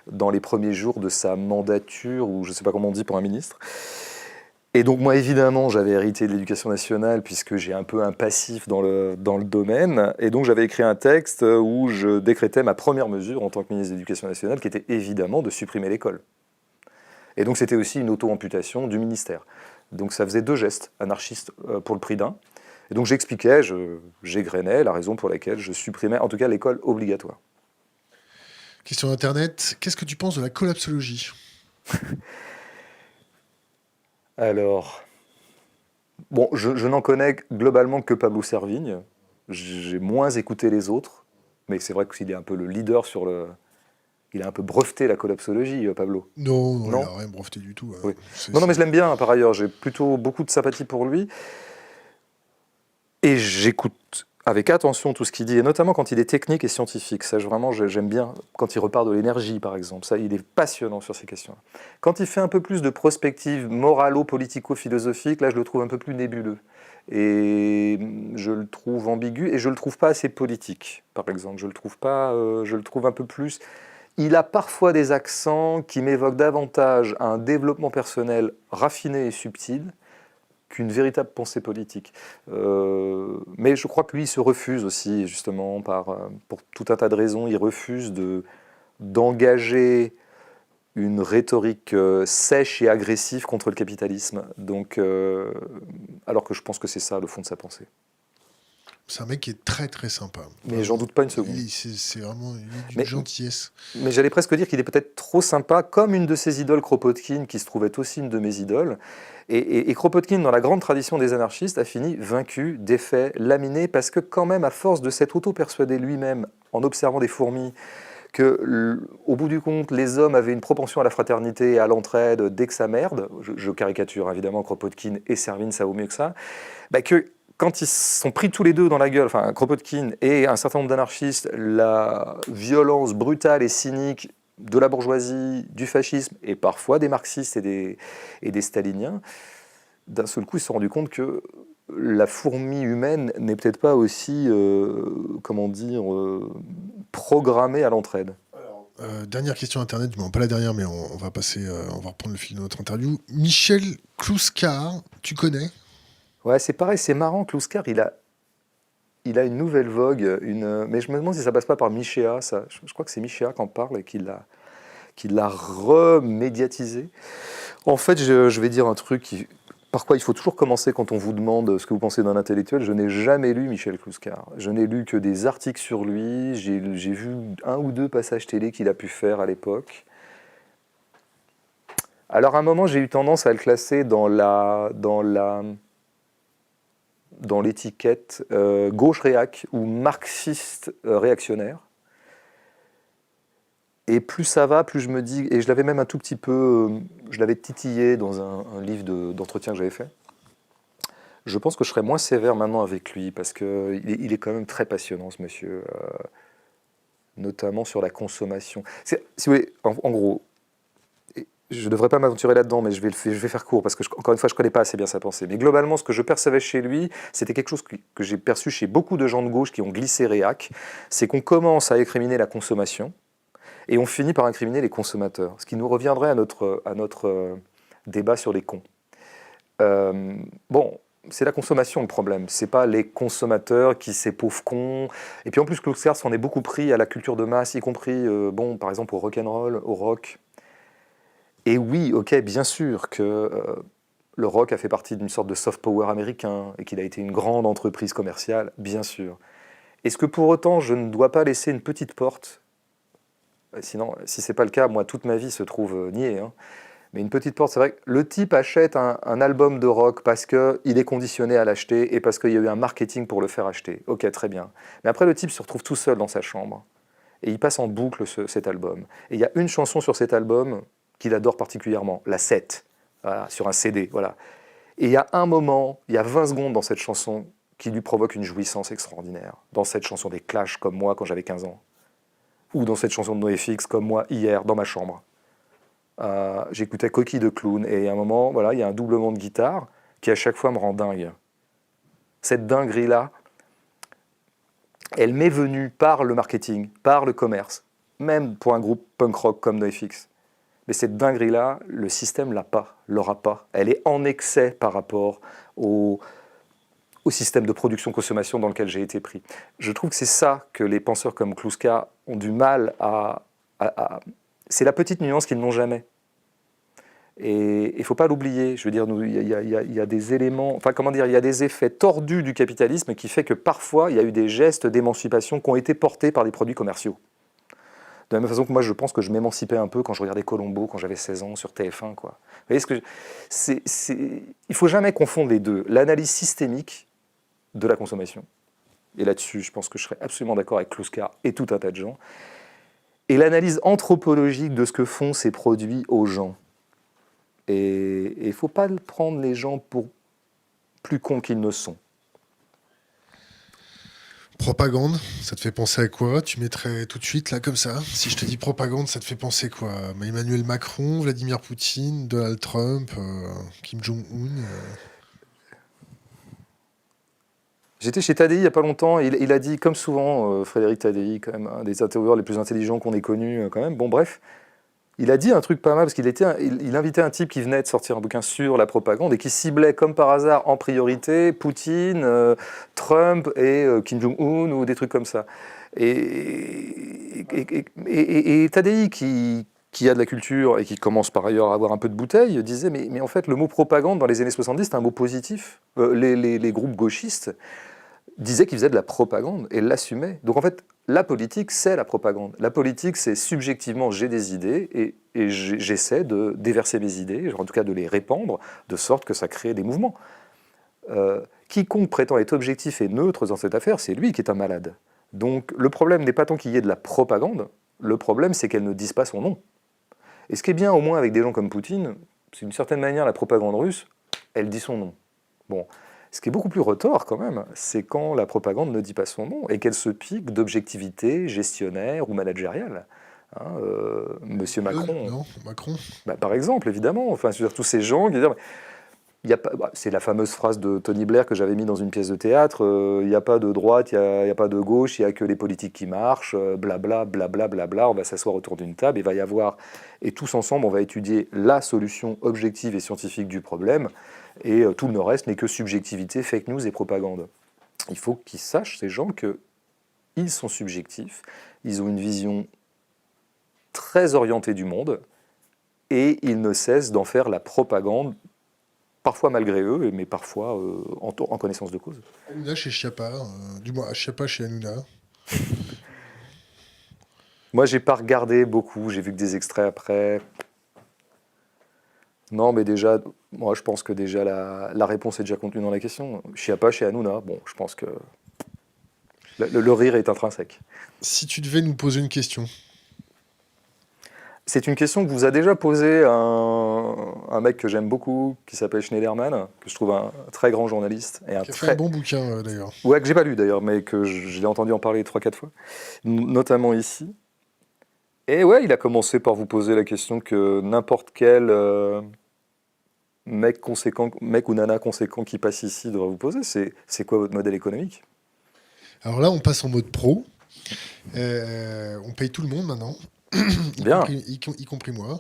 dans les premiers jours de sa mandature, ou je ne sais pas comment on dit pour un ministre. Et donc moi, évidemment, j'avais hérité de l'éducation nationale, puisque j'ai un peu un passif dans le domaine, et donc j'avais écrit un texte où je décrétais ma première mesure en tant que ministre de l'Éducation nationale, qui était évidemment de supprimer l'école. Et donc c'était aussi une auto-amputation du ministère. Donc ça faisait 2 gestes anarchistes pour le prix d'un. Et donc j'expliquais, j'égrenais la raison pour laquelle je supprimais, en tout cas, l'école obligatoire. Question Internet, qu'est-ce que tu penses de la collapsologie? Alors, bon, je n'en connais globalement que Pablo Servigne. J'ai moins écouté les autres, mais c'est vrai qu'il est un peu le leader sur le... Il a un peu breveté la collapsologie, Pablo. Non, il Non n'a rien breveté du tout. Oui. Non, mais je l'aime bien, par ailleurs. J'ai plutôt beaucoup de sympathie pour lui. Et j'écoute avec attention tout ce qu'il dit, et notamment quand il est technique et scientifique. Ça, vraiment, j'aime bien quand il repart de l'énergie, par exemple. Ça, il est passionnant sur ces questions. Quand il fait un peu plus de prospective moralo-politico-philosophique, là, je le trouve un peu plus nébuleux. Et je le trouve ambigu, et je le trouve pas assez politique, par exemple. Je le trouve un peu plus... Il a parfois des accents qui m'évoquent davantage un développement personnel raffiné et subtil qu'une véritable pensée politique. Mais je crois que lui, il se refuse aussi, justement, pour tout un tas de raisons, il refuse d'engager une rhétorique sèche et agressive contre le capitalisme. Donc, alors que je pense que c'est ça, le fond de sa pensée. C'est un mec qui est très très sympa. Mais j'en doute pas une seconde. C'est vraiment d'une gentillesse. Mais j'allais presque dire qu'il est peut-être trop sympa, comme une de ses idoles, Kropotkin, qui se trouvait aussi une de mes idoles. Et Kropotkin, dans la grande tradition des anarchistes, a fini vaincu, défait, laminé, parce que quand même, à force de s'être auto-persuadé lui-même, en observant des fourmis, qu'au bout du compte, les hommes avaient une propension à la fraternité et à l'entraide dès que ça merde, je caricature évidemment, Kropotkin et Servine, ça vaut mieux que ça, que quand ils se sont pris tous les deux dans la gueule, enfin Kropotkin et un certain nombre d'anarchistes, la violence brutale et cynique de la bourgeoisie, du fascisme, et parfois des marxistes et des staliniens, d'un seul coup, ils se sont rendus compte que la fourmi humaine n'est peut-être pas aussi, comment dire, programmée à l'entraide. Dernière question internet, bon, pas la dernière, mais on va passer, on va reprendre le fil de notre interview. Michel Clouscar, tu connais? Ouais, c'est pareil, c'est marrant, Kluskar, il a une nouvelle vogue, mais je me demande si ça passe pas par Michéa, ça. Je crois que c'est Michéa qui en parle et qui l'a remédiatisé. En fait, je vais dire un truc par quoi il faut toujours commencer quand on vous demande ce que vous pensez d'un intellectuel. Je n'ai jamais lu Michel Clouscar. Je n'ai lu que des articles sur lui. J'ai vu un ou deux passages télé qu'il a pu faire à l'époque. Alors à un moment, j'ai eu tendance à le classer dans l'étiquette gauche réac ou marxiste réactionnaire. Et plus ça va, plus je me dis, et je l'avais même un tout petit peu, je l'avais titillé dans un livre d'entretien que j'avais fait. Je pense que je serais moins sévère maintenant avec lui, parce qu'il est quand même très passionnant, ce monsieur, notamment sur la consommation. Si vous voulez, en gros, je ne devrais pas m'aventurer là-dedans, mais je vais faire court, parce que, encore une fois, je ne connais pas assez bien sa pensée. Mais globalement, ce que je percevais chez lui, c'était quelque chose que j'ai perçu chez beaucoup de gens de gauche qui ont glissé réac, c'est qu'on commence à incriminer la consommation, et on finit par incriminer les consommateurs, ce qui nous reviendrait à notre débat sur les cons. Bon, c'est la consommation le problème, c'est pas les consommateurs qui ces pauvres cons. Et puis en plus, Clouscar s'en est beaucoup pris à la culture de masse, y compris, bon, par exemple au rock'n'roll, au rock. Et oui, ok, bien sûr que le rock a fait partie d'une sorte de soft power américain et qu'il a été une grande entreprise commerciale, bien sûr. Est-ce que pour autant, je ne dois pas laisser une petite porte? Sinon, si c'est pas le cas, moi, toute ma vie se trouve niée. Hein. Mais une petite porte, c'est vrai que le type achète un album de rock parce qu'il est conditionné à l'acheter et parce qu'il y a eu un marketing pour le faire acheter. Ok, très bien. Mais après, le type se retrouve tout seul dans sa chambre et il passe en boucle cet album. Et il y a une chanson sur cet album qu'il adore particulièrement, la 7, voilà, sur un CD. Voilà. Et il y a un moment, il y a 20 secondes dans cette chanson qui lui provoque une jouissance extraordinaire. Dans cette chanson des Clash, comme moi quand j'avais 15 ans. Ou dans cette chanson de NoFX, comme moi, hier, dans ma chambre. J'écoutais Coquille de clown, et à un moment, voilà, il y a un doublement de guitare qui à chaque fois me rend dingue. Cette dinguerie-là, elle m'est venue par le marketing, par le commerce, même pour un groupe punk rock comme NoFX. Mais cette dinguerie-là, le système l'aura pas. Elle est en excès par rapport au système de production-consommation dans lequel j'ai été pris. Je trouve que c'est ça que les penseurs comme Clouscar ont du mal à c'est la petite nuance qu'ils n'ont jamais. Et il ne faut pas l'oublier. Je veux dire, il y a des éléments, enfin comment dire, il y a des effets tordus du capitalisme qui fait que parfois, il y a eu des gestes d'émancipation qui ont été portés par des produits commerciaux. De la même façon que moi, je pense que je m'émancipais un peu quand je regardais Colombo, quand j'avais 16 ans, sur TF1. Quoi. Vous voyez il ne faut jamais confondre les deux. L'analyse systémique de la consommation. Et là-dessus, je pense que je serais absolument d'accord avec Clouscar et tout un tas de gens. Et l'analyse anthropologique de ce que font ces produits aux gens. Et il ne faut pas prendre les gens pour plus cons qu'ils ne sont. Propagande, ça te fait penser à quoi? Tu mettrais tout de suite, là, comme ça? Si je te dis propagande, ça te fait penser quoi? Emmanuel Macron, Vladimir Poutine, Donald Trump, Kim Jong-un J'étais chez Tadei il n'y a pas longtemps, et il a dit, comme souvent, Frédéric Tadei, quand même, un des intervieweurs les plus intelligents qu'on ait connus, quand même, bon bref, il a dit un truc pas mal, parce il invitait un type qui venait de sortir un bouquin sur la propagande, et qui ciblait, comme par hasard, en priorité, Poutine, Trump et Kim Jong-un, ou des trucs comme ça. Et Tadei, qui a de la culture, et qui commence par ailleurs à avoir un peu de bouteille, disait, mais en fait, le mot propagande, dans les années 70, c'était un mot positif. Les groupes gauchistes disait qu'il faisait de la propagande et l'assumaient. Donc en fait, la politique, c'est la propagande. La politique, c'est subjectivement, j'ai des idées et j'essaie de déverser mes idées, en tout cas de les répandre, de sorte que ça crée des mouvements. Quiconque prétend être objectif et neutre dans cette affaire, c'est lui qui est un malade. Donc le problème n'est pas tant qu'il y ait de la propagande, le problème c'est qu'elle ne dise pas son nom. Et ce qui est bien au moins avec des gens comme Poutine, c'est d'une certaine manière la propagande russe, elle dit son nom. Bon. Ce qui est beaucoup plus retors quand même, c'est quand la propagande ne dit pas son nom et qu'elle se pique d'objectivité gestionnaire ou managériale. Hein, Monsieur Macron. Non, Macron. Bah, par exemple, évidemment. Enfin, tous ces gens qui disent y a pas, c'est la fameuse phrase de Tony Blair que j'avais mis dans une pièce de théâtre. Il n'y a pas de droite, il n'y a pas de gauche, il n'y a que les politiques qui marchent, blabla, blabla, blabla. On va s'asseoir autour d'une table, et tous ensemble, on va étudier la solution objective et scientifique du problème, et tout le reste n'est que subjectivité, fake news et propagande. Il faut qu'ils sachent, ces gens, qu'ils sont subjectifs, ils ont une vision très orientée du monde, et ils ne cessent d'en faire la propagande, parfois malgré eux, mais parfois en connaissance de cause. Hanouna chez Schiappa, du moins Schiappa chez Hanouna. Moi, j'ai pas regardé beaucoup, j'ai vu que des extraits après. Non, mais déjà, moi, je pense que déjà la réponse est déjà contenue dans la question. Schiappa chez Hanouna, bon, je pense que le rire est intrinsèque. Si tu devais nous poser une question. C'est une question que vous a déjà posée un mec que j'aime beaucoup, qui s'appelle Schneiderman, que je trouve un très grand journaliste. Et Qui a fait un bon bouquin, d'ailleurs. Ouais, que j'ai pas lu d'ailleurs, mais que je l'ai entendu en parler 3-4 fois, notamment ici. Et ouais, il a commencé par vous poser la question que n'importe quel mec ou nana conséquent qui passe ici devrait vous poser. C'est quoi votre modèle économique? Alors là, on passe en mode pro. On paye tout le monde maintenant. Bien. Y compris moi.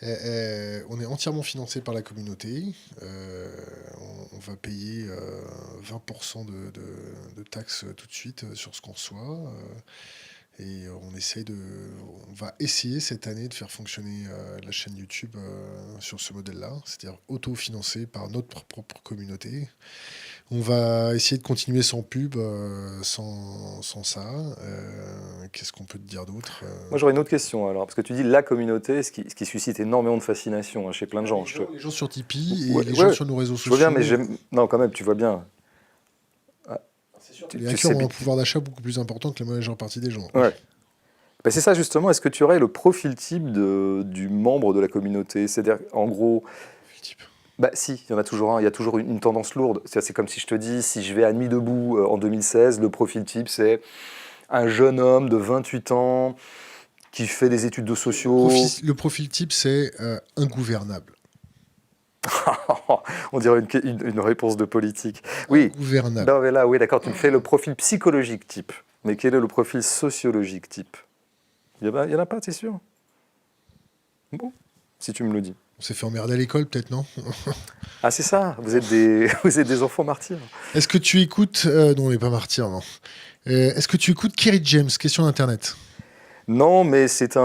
On est entièrement financé par la communauté. On va payer 20% de taxes tout de suite sur ce qu'on reçoit. Et on va essayer cette année de faire fonctionner la chaîne YouTube sur ce modèle-là, c'est-à-dire autofinancé par notre propre communauté. On va essayer de continuer sans pub, sans ça. Qu'est-ce qu'on peut te dire d'autre Moi, j'aurais une autre question, alors, parce que tu dis la communauté, ce qui suscite énormément de fascination chez plein de gens. Les gens sur Tipeee et les gens sur nos réseaux sociaux. Je vois bien, mais non, quand même, tu vois bien. Les hackers ont un pouvoir d'achat beaucoup plus important que la majeure partie des gens. Ouais. Ben c'est ça justement, est-ce que tu aurais le profil type du membre de la communauté? C'est-à-dire, en gros... Bah si, il y en a toujours un, il y a toujours une tendance lourde. C'est comme si je te dis, si je vais à Nuit debout en 2016, le profil type c'est un jeune homme de 28 ans qui fait des études de sociaux... Le profil type c'est ingouvernable. On dirait une réponse de politique. Oui. Ingouvernable. Non, mais là, oui, d'accord, tu me fais le profil psychologique type. Mais quel est le profil sociologique type? Il n'y en a pas, t'es sûr? Bon, si tu me le dis. On s'est fait emmerder à l'école, peut-être, non? Ah, c'est ça, vous êtes des enfants martyrs. Est-ce que tu écoutes... non, on n'est pas martyrs, non. Est-ce que tu écoutes Kerry James? Question d'Internet. Non, mais c'est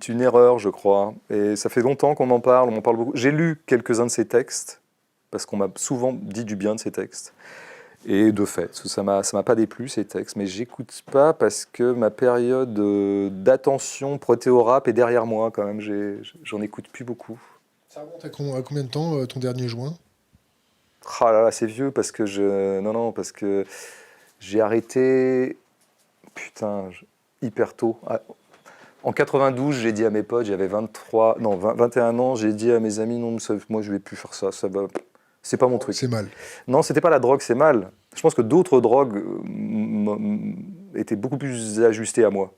une erreur, je crois. Et ça fait longtemps qu'on en parle, on en parle beaucoup. J'ai lu quelques-uns de ses textes, parce qu'on m'a souvent dit du bien de ses textes. Et de fait, ça m'a pas déplu ces textes, mais j'écoute pas parce que ma période d'attention prêtée au rap est derrière moi quand même. J'en écoute plus beaucoup. Ça remonte à combien de temps ton dernier joint? Ah là là, c'est vieux parce que parce que j'ai arrêté hyper tôt. En 92, j'ai dit à mes potes, j'avais 21 ans, j'ai dit à mes amis non, moi je vais plus faire ça, ça va. C'est pas mon truc. C'est mal. Non, c'était pas la drogue, c'est mal. Je pense que d'autres drogues étaient beaucoup plus ajustées à moi.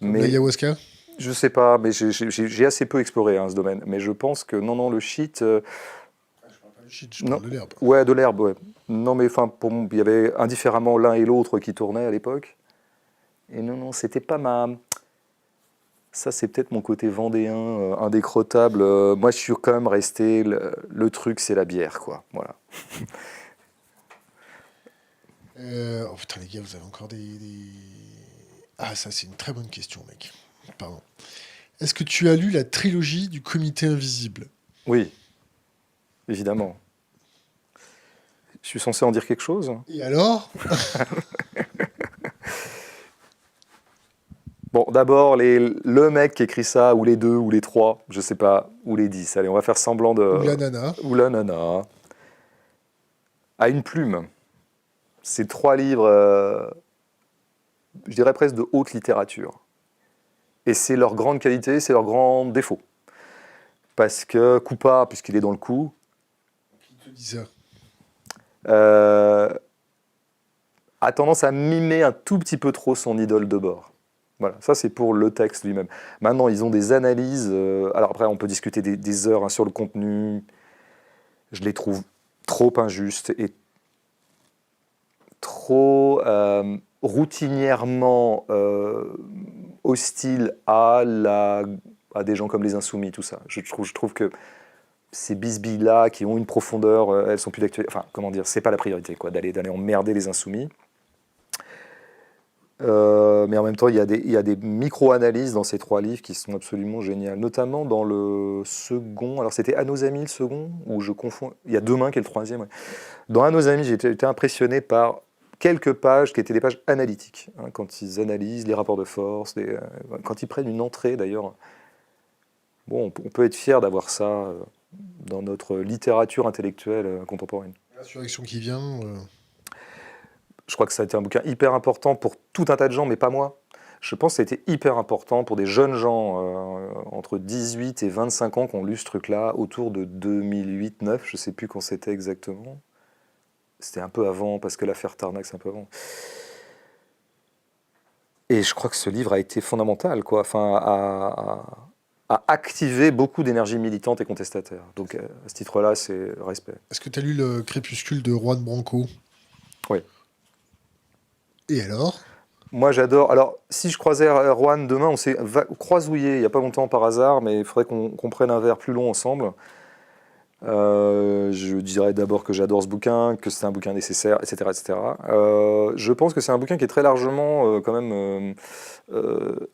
Mais l'ayahuasca? Je sais pas, mais j'ai assez peu exploré ce domaine. Mais je pense que non, le shit. Je parle pas du shit, je parle de l'herbe. Ouais, de l'herbe, ouais. Non, mais enfin, il y avait indifféremment l'un et l'autre qui tournaient à l'époque. Et non, c'était pas ma. Ça, c'est peut-être mon côté vendéen, indécrottable. Moi, je suis quand même resté... Le truc, c'est la bière, quoi. Voilà. Oh putain, les gars, vous avez encore des... Ah, ça, c'est une très bonne question, mec. Pardon. Est-ce que tu as lu la trilogie du Comité Invisible? Oui, évidemment. Je suis censé en dire quelque chose? Et alors? Bon, d'abord, le mec qui écrit ça, ou les deux, ou les trois, je sais pas, ou les 10. Allez, on va faire semblant de... Ou la nana. Ou la nana. À une plume. C'est 3 livres, je dirais presque de haute littérature. Et c'est leur grande qualité, c'est leur grand défaut. Parce que Coupa, puisqu'il est dans le coup... Qui te dit ça? A tendance à mimer un tout petit peu trop son idole de bord. Voilà, ça c'est pour le texte lui-même. Maintenant, ils ont des analyses. Alors après, on peut discuter des heures sur le contenu. Je les trouve trop injustes et trop routinièrement hostiles à des gens comme les Insoumis, tout ça. Je trouve que ces bisbilles-là qui ont une profondeur, elles sont plus d'actualité. Enfin, comment dire, c'est pas la priorité, quoi, d'aller emmerder les Insoumis. Mais en même temps, il y a des micro-analyses dans ces 3 livres qui sont absolument géniales. Notamment dans le second. Alors, c'était À nos amis, le second, où je confonds. Il y a Demain qui est le 3e. Ouais. Dans À nos amis, j'ai été impressionné par quelques pages qui étaient des pages analytiques. Hein, quand ils analysent les rapports de force, quand ils prennent une entrée, d'ailleurs. Bon, on peut être fier d'avoir ça dans notre littérature intellectuelle contemporaine. L'insurrection qui vient. Je crois que ça a été un bouquin hyper important pour tout un tas de gens, mais pas moi. Je pense que ça a été hyper important pour des jeunes gens entre 18 et 25 ans qui ont lu ce truc-là, autour de 2008-2009, je ne sais plus quand c'était exactement. C'était un peu avant, parce que l'affaire Tarnac, c'est un peu avant. Et je crois que ce livre a été fondamental, quoi. Enfin, a activé beaucoup d'énergie militante et contestataire. Donc, à ce titre-là, c'est respect. Est-ce que tu as lu Le Crépuscule de Juan Branco? Oui. Et alors? Moi, j'adore. Alors, si je croisais Juan demain, on s'est croisouillé il n'y a pas longtemps par hasard, mais il faudrait qu'on prenne un verre plus long ensemble. Je dirais d'abord que j'adore ce bouquin, que c'est un bouquin nécessaire, etc. etc. Je pense que c'est un bouquin qui est très largement quand même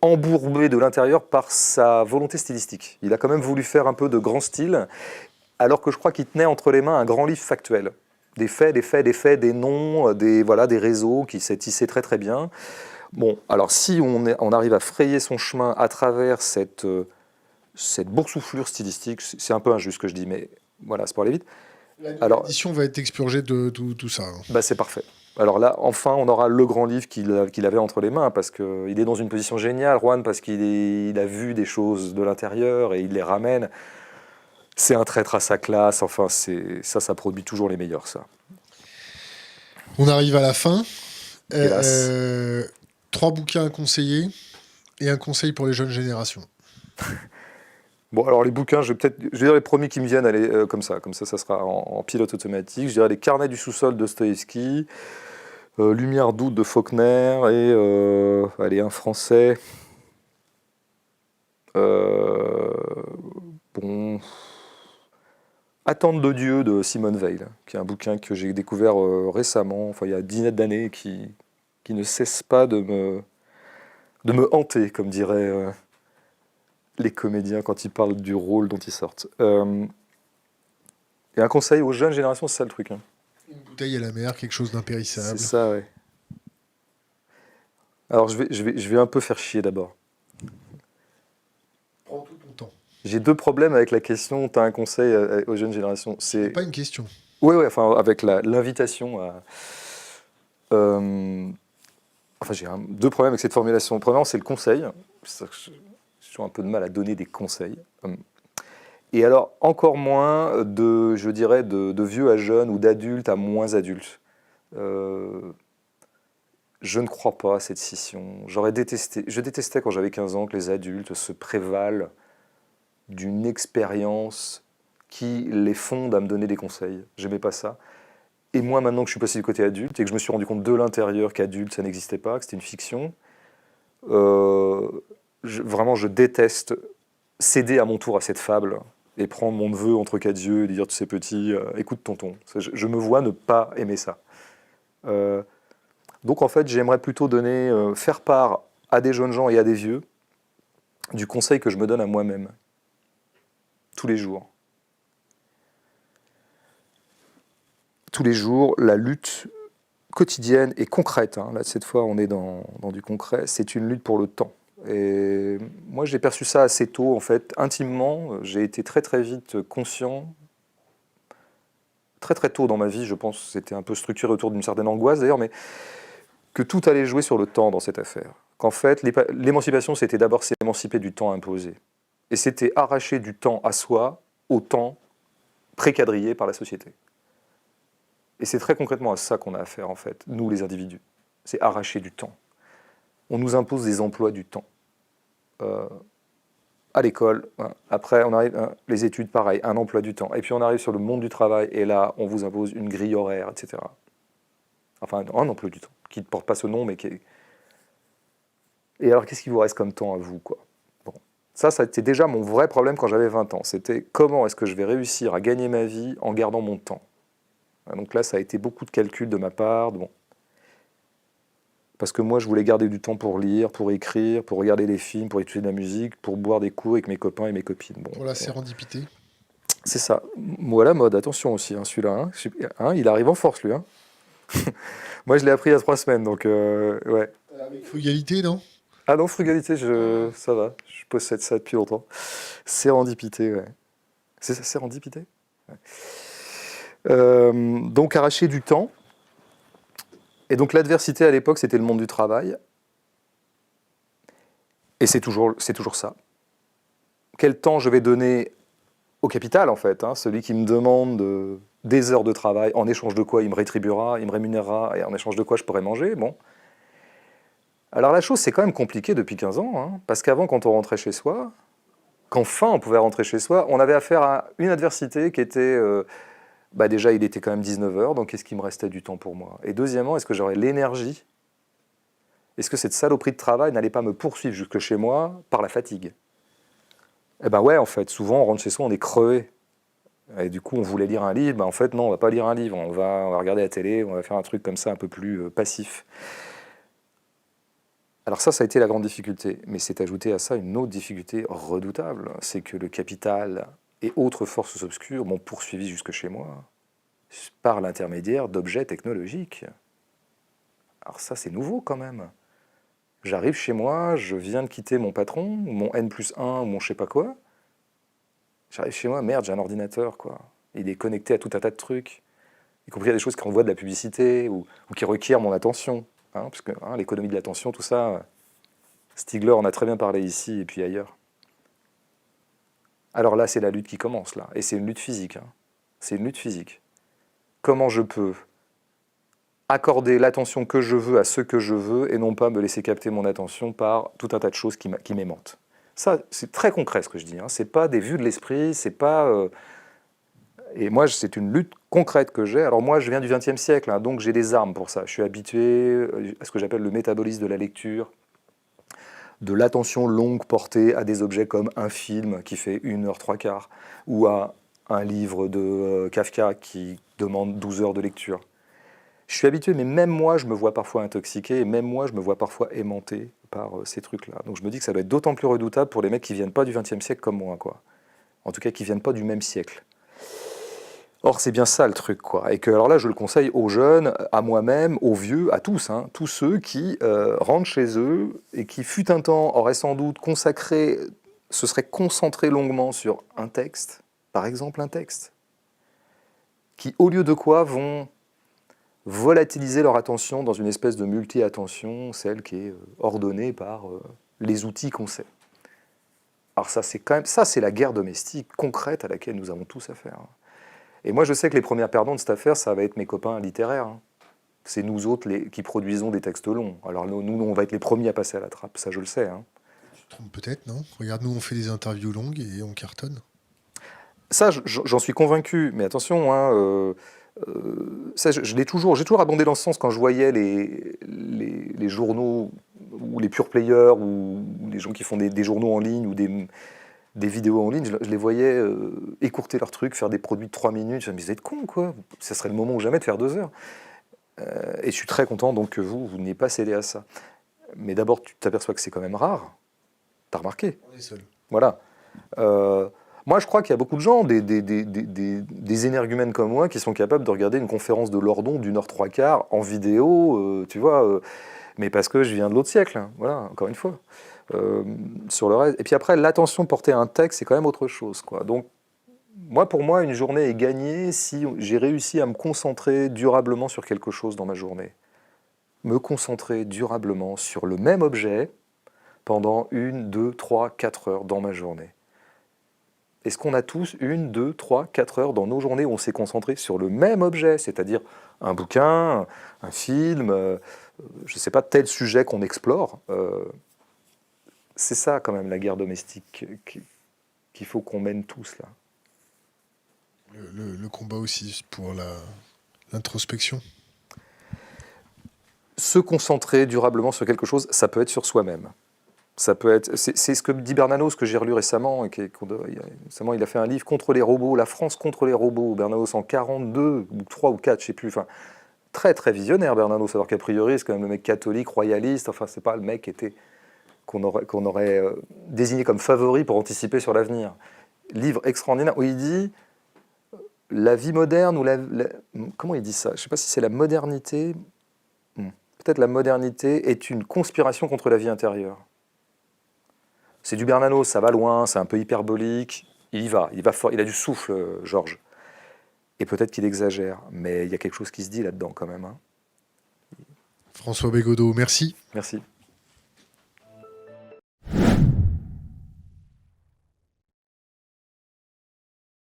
embourbé de l'intérieur par sa volonté stylistique. Il a quand même voulu faire un peu de grand style, alors que je crois qu'il tenait entre les mains un grand livre factuel. Des faits, des noms, des réseaux qui s'est tissé très très bien. Bon, alors si on arrive à frayer son chemin à travers cette boursouflure stylistique, c'est un peu injuste ce que je dis, mais voilà, c'est pour aller vite. L'édition va être expurgée de tout ça. Bah c'est parfait. Alors là, enfin, on aura le grand livre qu'il avait entre les mains, parce qu'il est dans une position géniale, Juan, parce qu'il a vu des choses de l'intérieur et il les ramène. C'est un traître à sa classe, enfin, ça produit toujours les meilleurs, ça. On arrive à la fin. Hélas. 3 bouquins à conseiller et un conseil pour les jeunes générations. Bon, alors les bouquins, je vais dire les premiers qui me viennent, allez, comme ça, ça sera en pilote automatique. Je dirais Les Carnets du sous-sol de Dostoïevski, Lumière d'août de Faulkner et, allez, un français. Bon... Attente de Dieu de Simone Veil, qui est un bouquin que j'ai découvert récemment, enfin il y a dizaines d'années, qui ne cesse pas de me hanter, comme diraient les comédiens quand ils parlent du rôle dont ils sortent. Et un conseil aux jeunes générations, c'est ça le truc. Hein. Une bouteille à la mer, quelque chose d'impérissable. C'est ça, ouais. Alors je vais un peu faire chier d'abord. Prends tout ton temps. J'ai 2 problèmes avec la question, tu as un conseil aux jeunes générations. C'est pas une question. Oui, enfin avec l'invitation à... Enfin, j'ai 2 problèmes avec cette formulation. Premièrement, c'est le conseil. J'ai toujours un peu de mal à donner des conseils. Et alors, encore moins je dirais, de vieux à jeunes ou d'adultes à moins adultes. Je ne crois pas à cette scission. Je détestais quand j'avais 15 ans que les adultes se prévalent d'une expérience qui les fonde à me donner des conseils. J'aimais pas ça. Et moi, maintenant que je suis passé du côté adulte et que je me suis rendu compte de l'intérieur qu'adulte, ça n'existait pas, que c'était une fiction, vraiment, je déteste céder à mon tour à cette fable et prendre mon neveu entre 4 yeux et dire, tu sais petit, écoute tonton. Je me vois ne pas aimer ça. Donc en fait, j'aimerais plutôt faire part à des jeunes gens et à des vieux du conseil que je me donne à moi-même, tous les jours. Tous les jours, la lutte quotidienne et concrète, hein, là cette fois on est dans du concret, c'est une lutte pour le temps. Et moi j'ai perçu ça assez tôt en fait, intimement, j'ai été très très vite conscient, très très tôt dans ma vie, je pense, c'était un peu structuré autour d'une certaine angoisse d'ailleurs, mais que tout allait jouer sur le temps dans cette affaire. Qu'en fait, l'émancipation, c'était d'abord s'émanciper du temps imposé. Et c'était arracher du temps à soi au temps préquadrillé par la société. Et c'est très concrètement à ça qu'on a affaire, en fait, nous les individus. C'est arracher du temps. On nous impose des emplois du temps. à l'école, hein. Après on arrive, hein, les études, pareil, un emploi du temps. Et puis on arrive sur le monde du travail, et là, on vous impose une grille horaire, etc. Enfin, un emploi du temps, qui ne porte pas ce nom, mais qui est... Et alors, qu'est-ce qui vous reste comme temps à vous, quoi? Bon. Ça a été déjà mon vrai problème quand j'avais 20 ans. C'était comment est-ce que je vais réussir à gagner ma vie en gardant mon temps? Donc là, ça a été beaucoup de calculs de ma part. Bon. Parce que moi, je voulais garder du temps pour lire, pour écrire, pour regarder des films, pour étudier de la musique, pour boire des coups avec mes copains et mes copines. Bon, Pour la sérendipité. c'est ça. Voilà, mode, attention aussi, hein, celui-là. Hein, il arrive en force, lui. Hein. Moi, je l'ai appris il y a 3 semaines, donc ouais. Avec frugalité, non? Ah non, frugalité, ça va. Je possède ça depuis longtemps. Sérendipité, ouais. C'est ça, sérendipité? Ouais. Donc, arracher du temps. Et donc, l'adversité à l'époque, c'était le monde du travail. Et c'est toujours ça. Quel temps je vais donner au capital, en fait, hein, celui qui me demande des heures de travail, en échange de quoi il me rétribuera, il me rémunérera, et en échange de quoi je pourrai manger, bon. Alors la chose, c'est quand même compliqué depuis 15 ans, hein, parce qu'avant, quand on rentrait chez soi, qu'enfin on pouvait rentrer chez soi, on avait affaire à une adversité qui était... déjà, il était quand même 19h, donc est-ce qu'il me restait du temps pour moi? Et deuxièmement, est-ce que j'aurais l'énergie? Est-ce que cette saloperie de travail n'allait pas me poursuivre jusque chez moi par la fatigue? Eh ben ouais, en fait, souvent on rentre chez soi, on est crevé. Et du coup, on voulait lire un livre, en fait, non, on va pas lire un livre, on va regarder la télé, on va faire un truc comme ça un peu plus passif. Alors ça a été la grande difficulté, mais c'est ajouté à ça une autre difficulté redoutable, c'est que le capital et autres forces obscures m'ont poursuivi jusque chez moi par l'intermédiaire d'objets technologiques. Alors ça, c'est nouveau quand même. J'arrive chez moi, je viens de quitter mon patron, mon N+1 ou mon je sais pas quoi. J'arrive chez moi, merde, j'ai un ordinateur, quoi. Il est connecté à tout un tas de trucs, y compris à des choses qui renvoient de la publicité ou qui requièrent mon attention. Hein, parce que l'économie de l'attention, tout ça, Stigler en a très bien parlé ici et puis ailleurs. Alors là, c'est la lutte qui commence, là. Et c'est une lutte physique. Hein. C'est une lutte physique. Comment je peux accorder l'attention que je veux à ce que je veux et non pas me laisser capter mon attention par tout un tas de choses qui m'aimantent. Ça, c'est très concret ce que je dis. Hein. C'est pas des vues de l'esprit, c'est pas... Et moi, c'est une lutte concrète que j'ai. Alors moi, je viens du XXe siècle, hein, donc j'ai des armes pour ça. Je suis habitué à ce que j'appelle le métabolisme de la lecture, de l'attention longue portée à des objets comme un film qui fait 1h 3/4, ou à un livre de Kafka qui demande 12 heures de lecture. Je suis habitué, mais même moi, je me vois parfois intoxiqué, et même moi, je me vois parfois aimanté par ces trucs-là. Donc je me dis que ça doit être d'autant plus redoutable pour les mecs qui ne viennent pas du XXe siècle comme moi, quoi. En tout cas, qui ne viennent pas du même siècle. Or, c'est bien ça le truc, quoi. Et que, alors là, je le conseille aux jeunes, à moi-même, aux vieux, à tous, hein, tous ceux qui rentrent chez eux et qui, fut un temps, auraient sans doute se seraient concentrés longuement sur un texte, par exemple un texte, qui, au lieu de quoi, vont volatiliser leur attention dans une espèce de multi-attention, celle qui est ordonnée par les outils qu'on sait. Alors ça, c'est quand même, ça, c'est la guerre domestique concrète à laquelle nous avons tous affaire. Et moi, je sais que les premières perdants de cette affaire, ça va être mes copains littéraires. Hein. C'est nous autres qui produisons des textes longs. Alors nous, on va être les premiers à passer à la trappe, ça je le sais. Hein. Tu te trompes peut-être, non? Regarde, nous, on fait des interviews longues et on cartonne. Ça, j'en suis convaincu, mais attention, hein, ça, j'ai toujours abondé dans ce sens quand je voyais les journaux ou les pure players ou les gens qui font des journaux en ligne ou des vidéos en ligne, je les voyais écourter leur truc, faire des produits de 3 minutes. Je me disais, vous êtes con, quoi. Ça serait le moment ou jamais de faire 2 heures. Et je suis très content donc que vous n'ayez pas cédé à ça. Mais d'abord, tu t'aperçois que c'est quand même rare. T'as remarqué? On est seul. Voilà. Moi, je crois qu'il y a beaucoup de gens, des énergumènes comme moi, qui sont capables de regarder une conférence de Lordon d'1h 3/4 en vidéo, tu vois, mais parce que je viens de l'autre siècle, hein, voilà, encore une fois. Sur le reste. Et puis après, l'attention portée à un texte, c'est quand même autre chose, quoi. Donc, pour moi, une journée est gagnée si j'ai réussi à me concentrer durablement sur quelque chose dans ma journée. Me concentrer durablement sur le même objet pendant 1, 2, 3, 4 heures dans ma journée. Est-ce qu'on a tous 1, 2, 3, 4 heures dans nos journées où on s'est concentré sur le même objet, c'est-à-dire un bouquin, un film, je ne sais pas, tel sujet qu'on explore c'est ça quand même la guerre domestique qu'il faut qu'on mène tous là. Le combat aussi pour l'introspection. Se concentrer durablement sur quelque chose, ça peut être sur soi-même. Ça peut être, c'est ce que dit Bernanos, que j'ai relu récemment. Récemment, il a fait un livre contre les robots, La France contre les robots. Bernanos en 42, ou 3 ou 4, je ne sais plus. Enfin, très très visionnaire Bernanos, alors qu'a priori c'est quand même un mec catholique, royaliste. Enfin, c'est pas le mec qu'on aurait désigné comme favori pour anticiper sur l'avenir. Livre extraordinaire où il dit la vie moderne, ou comment il dit ça? Je ne sais pas si c'est la modernité. Peut-être la modernité est une conspiration contre la vie intérieure. C'est du Bernanos, ça va loin, c'est un peu hyperbolique. Il va fort, il a du souffle, Georges. Et peut-être qu'il exagère, mais il y a quelque chose qui se dit là-dedans quand même. François Bégodeau, merci. Merci.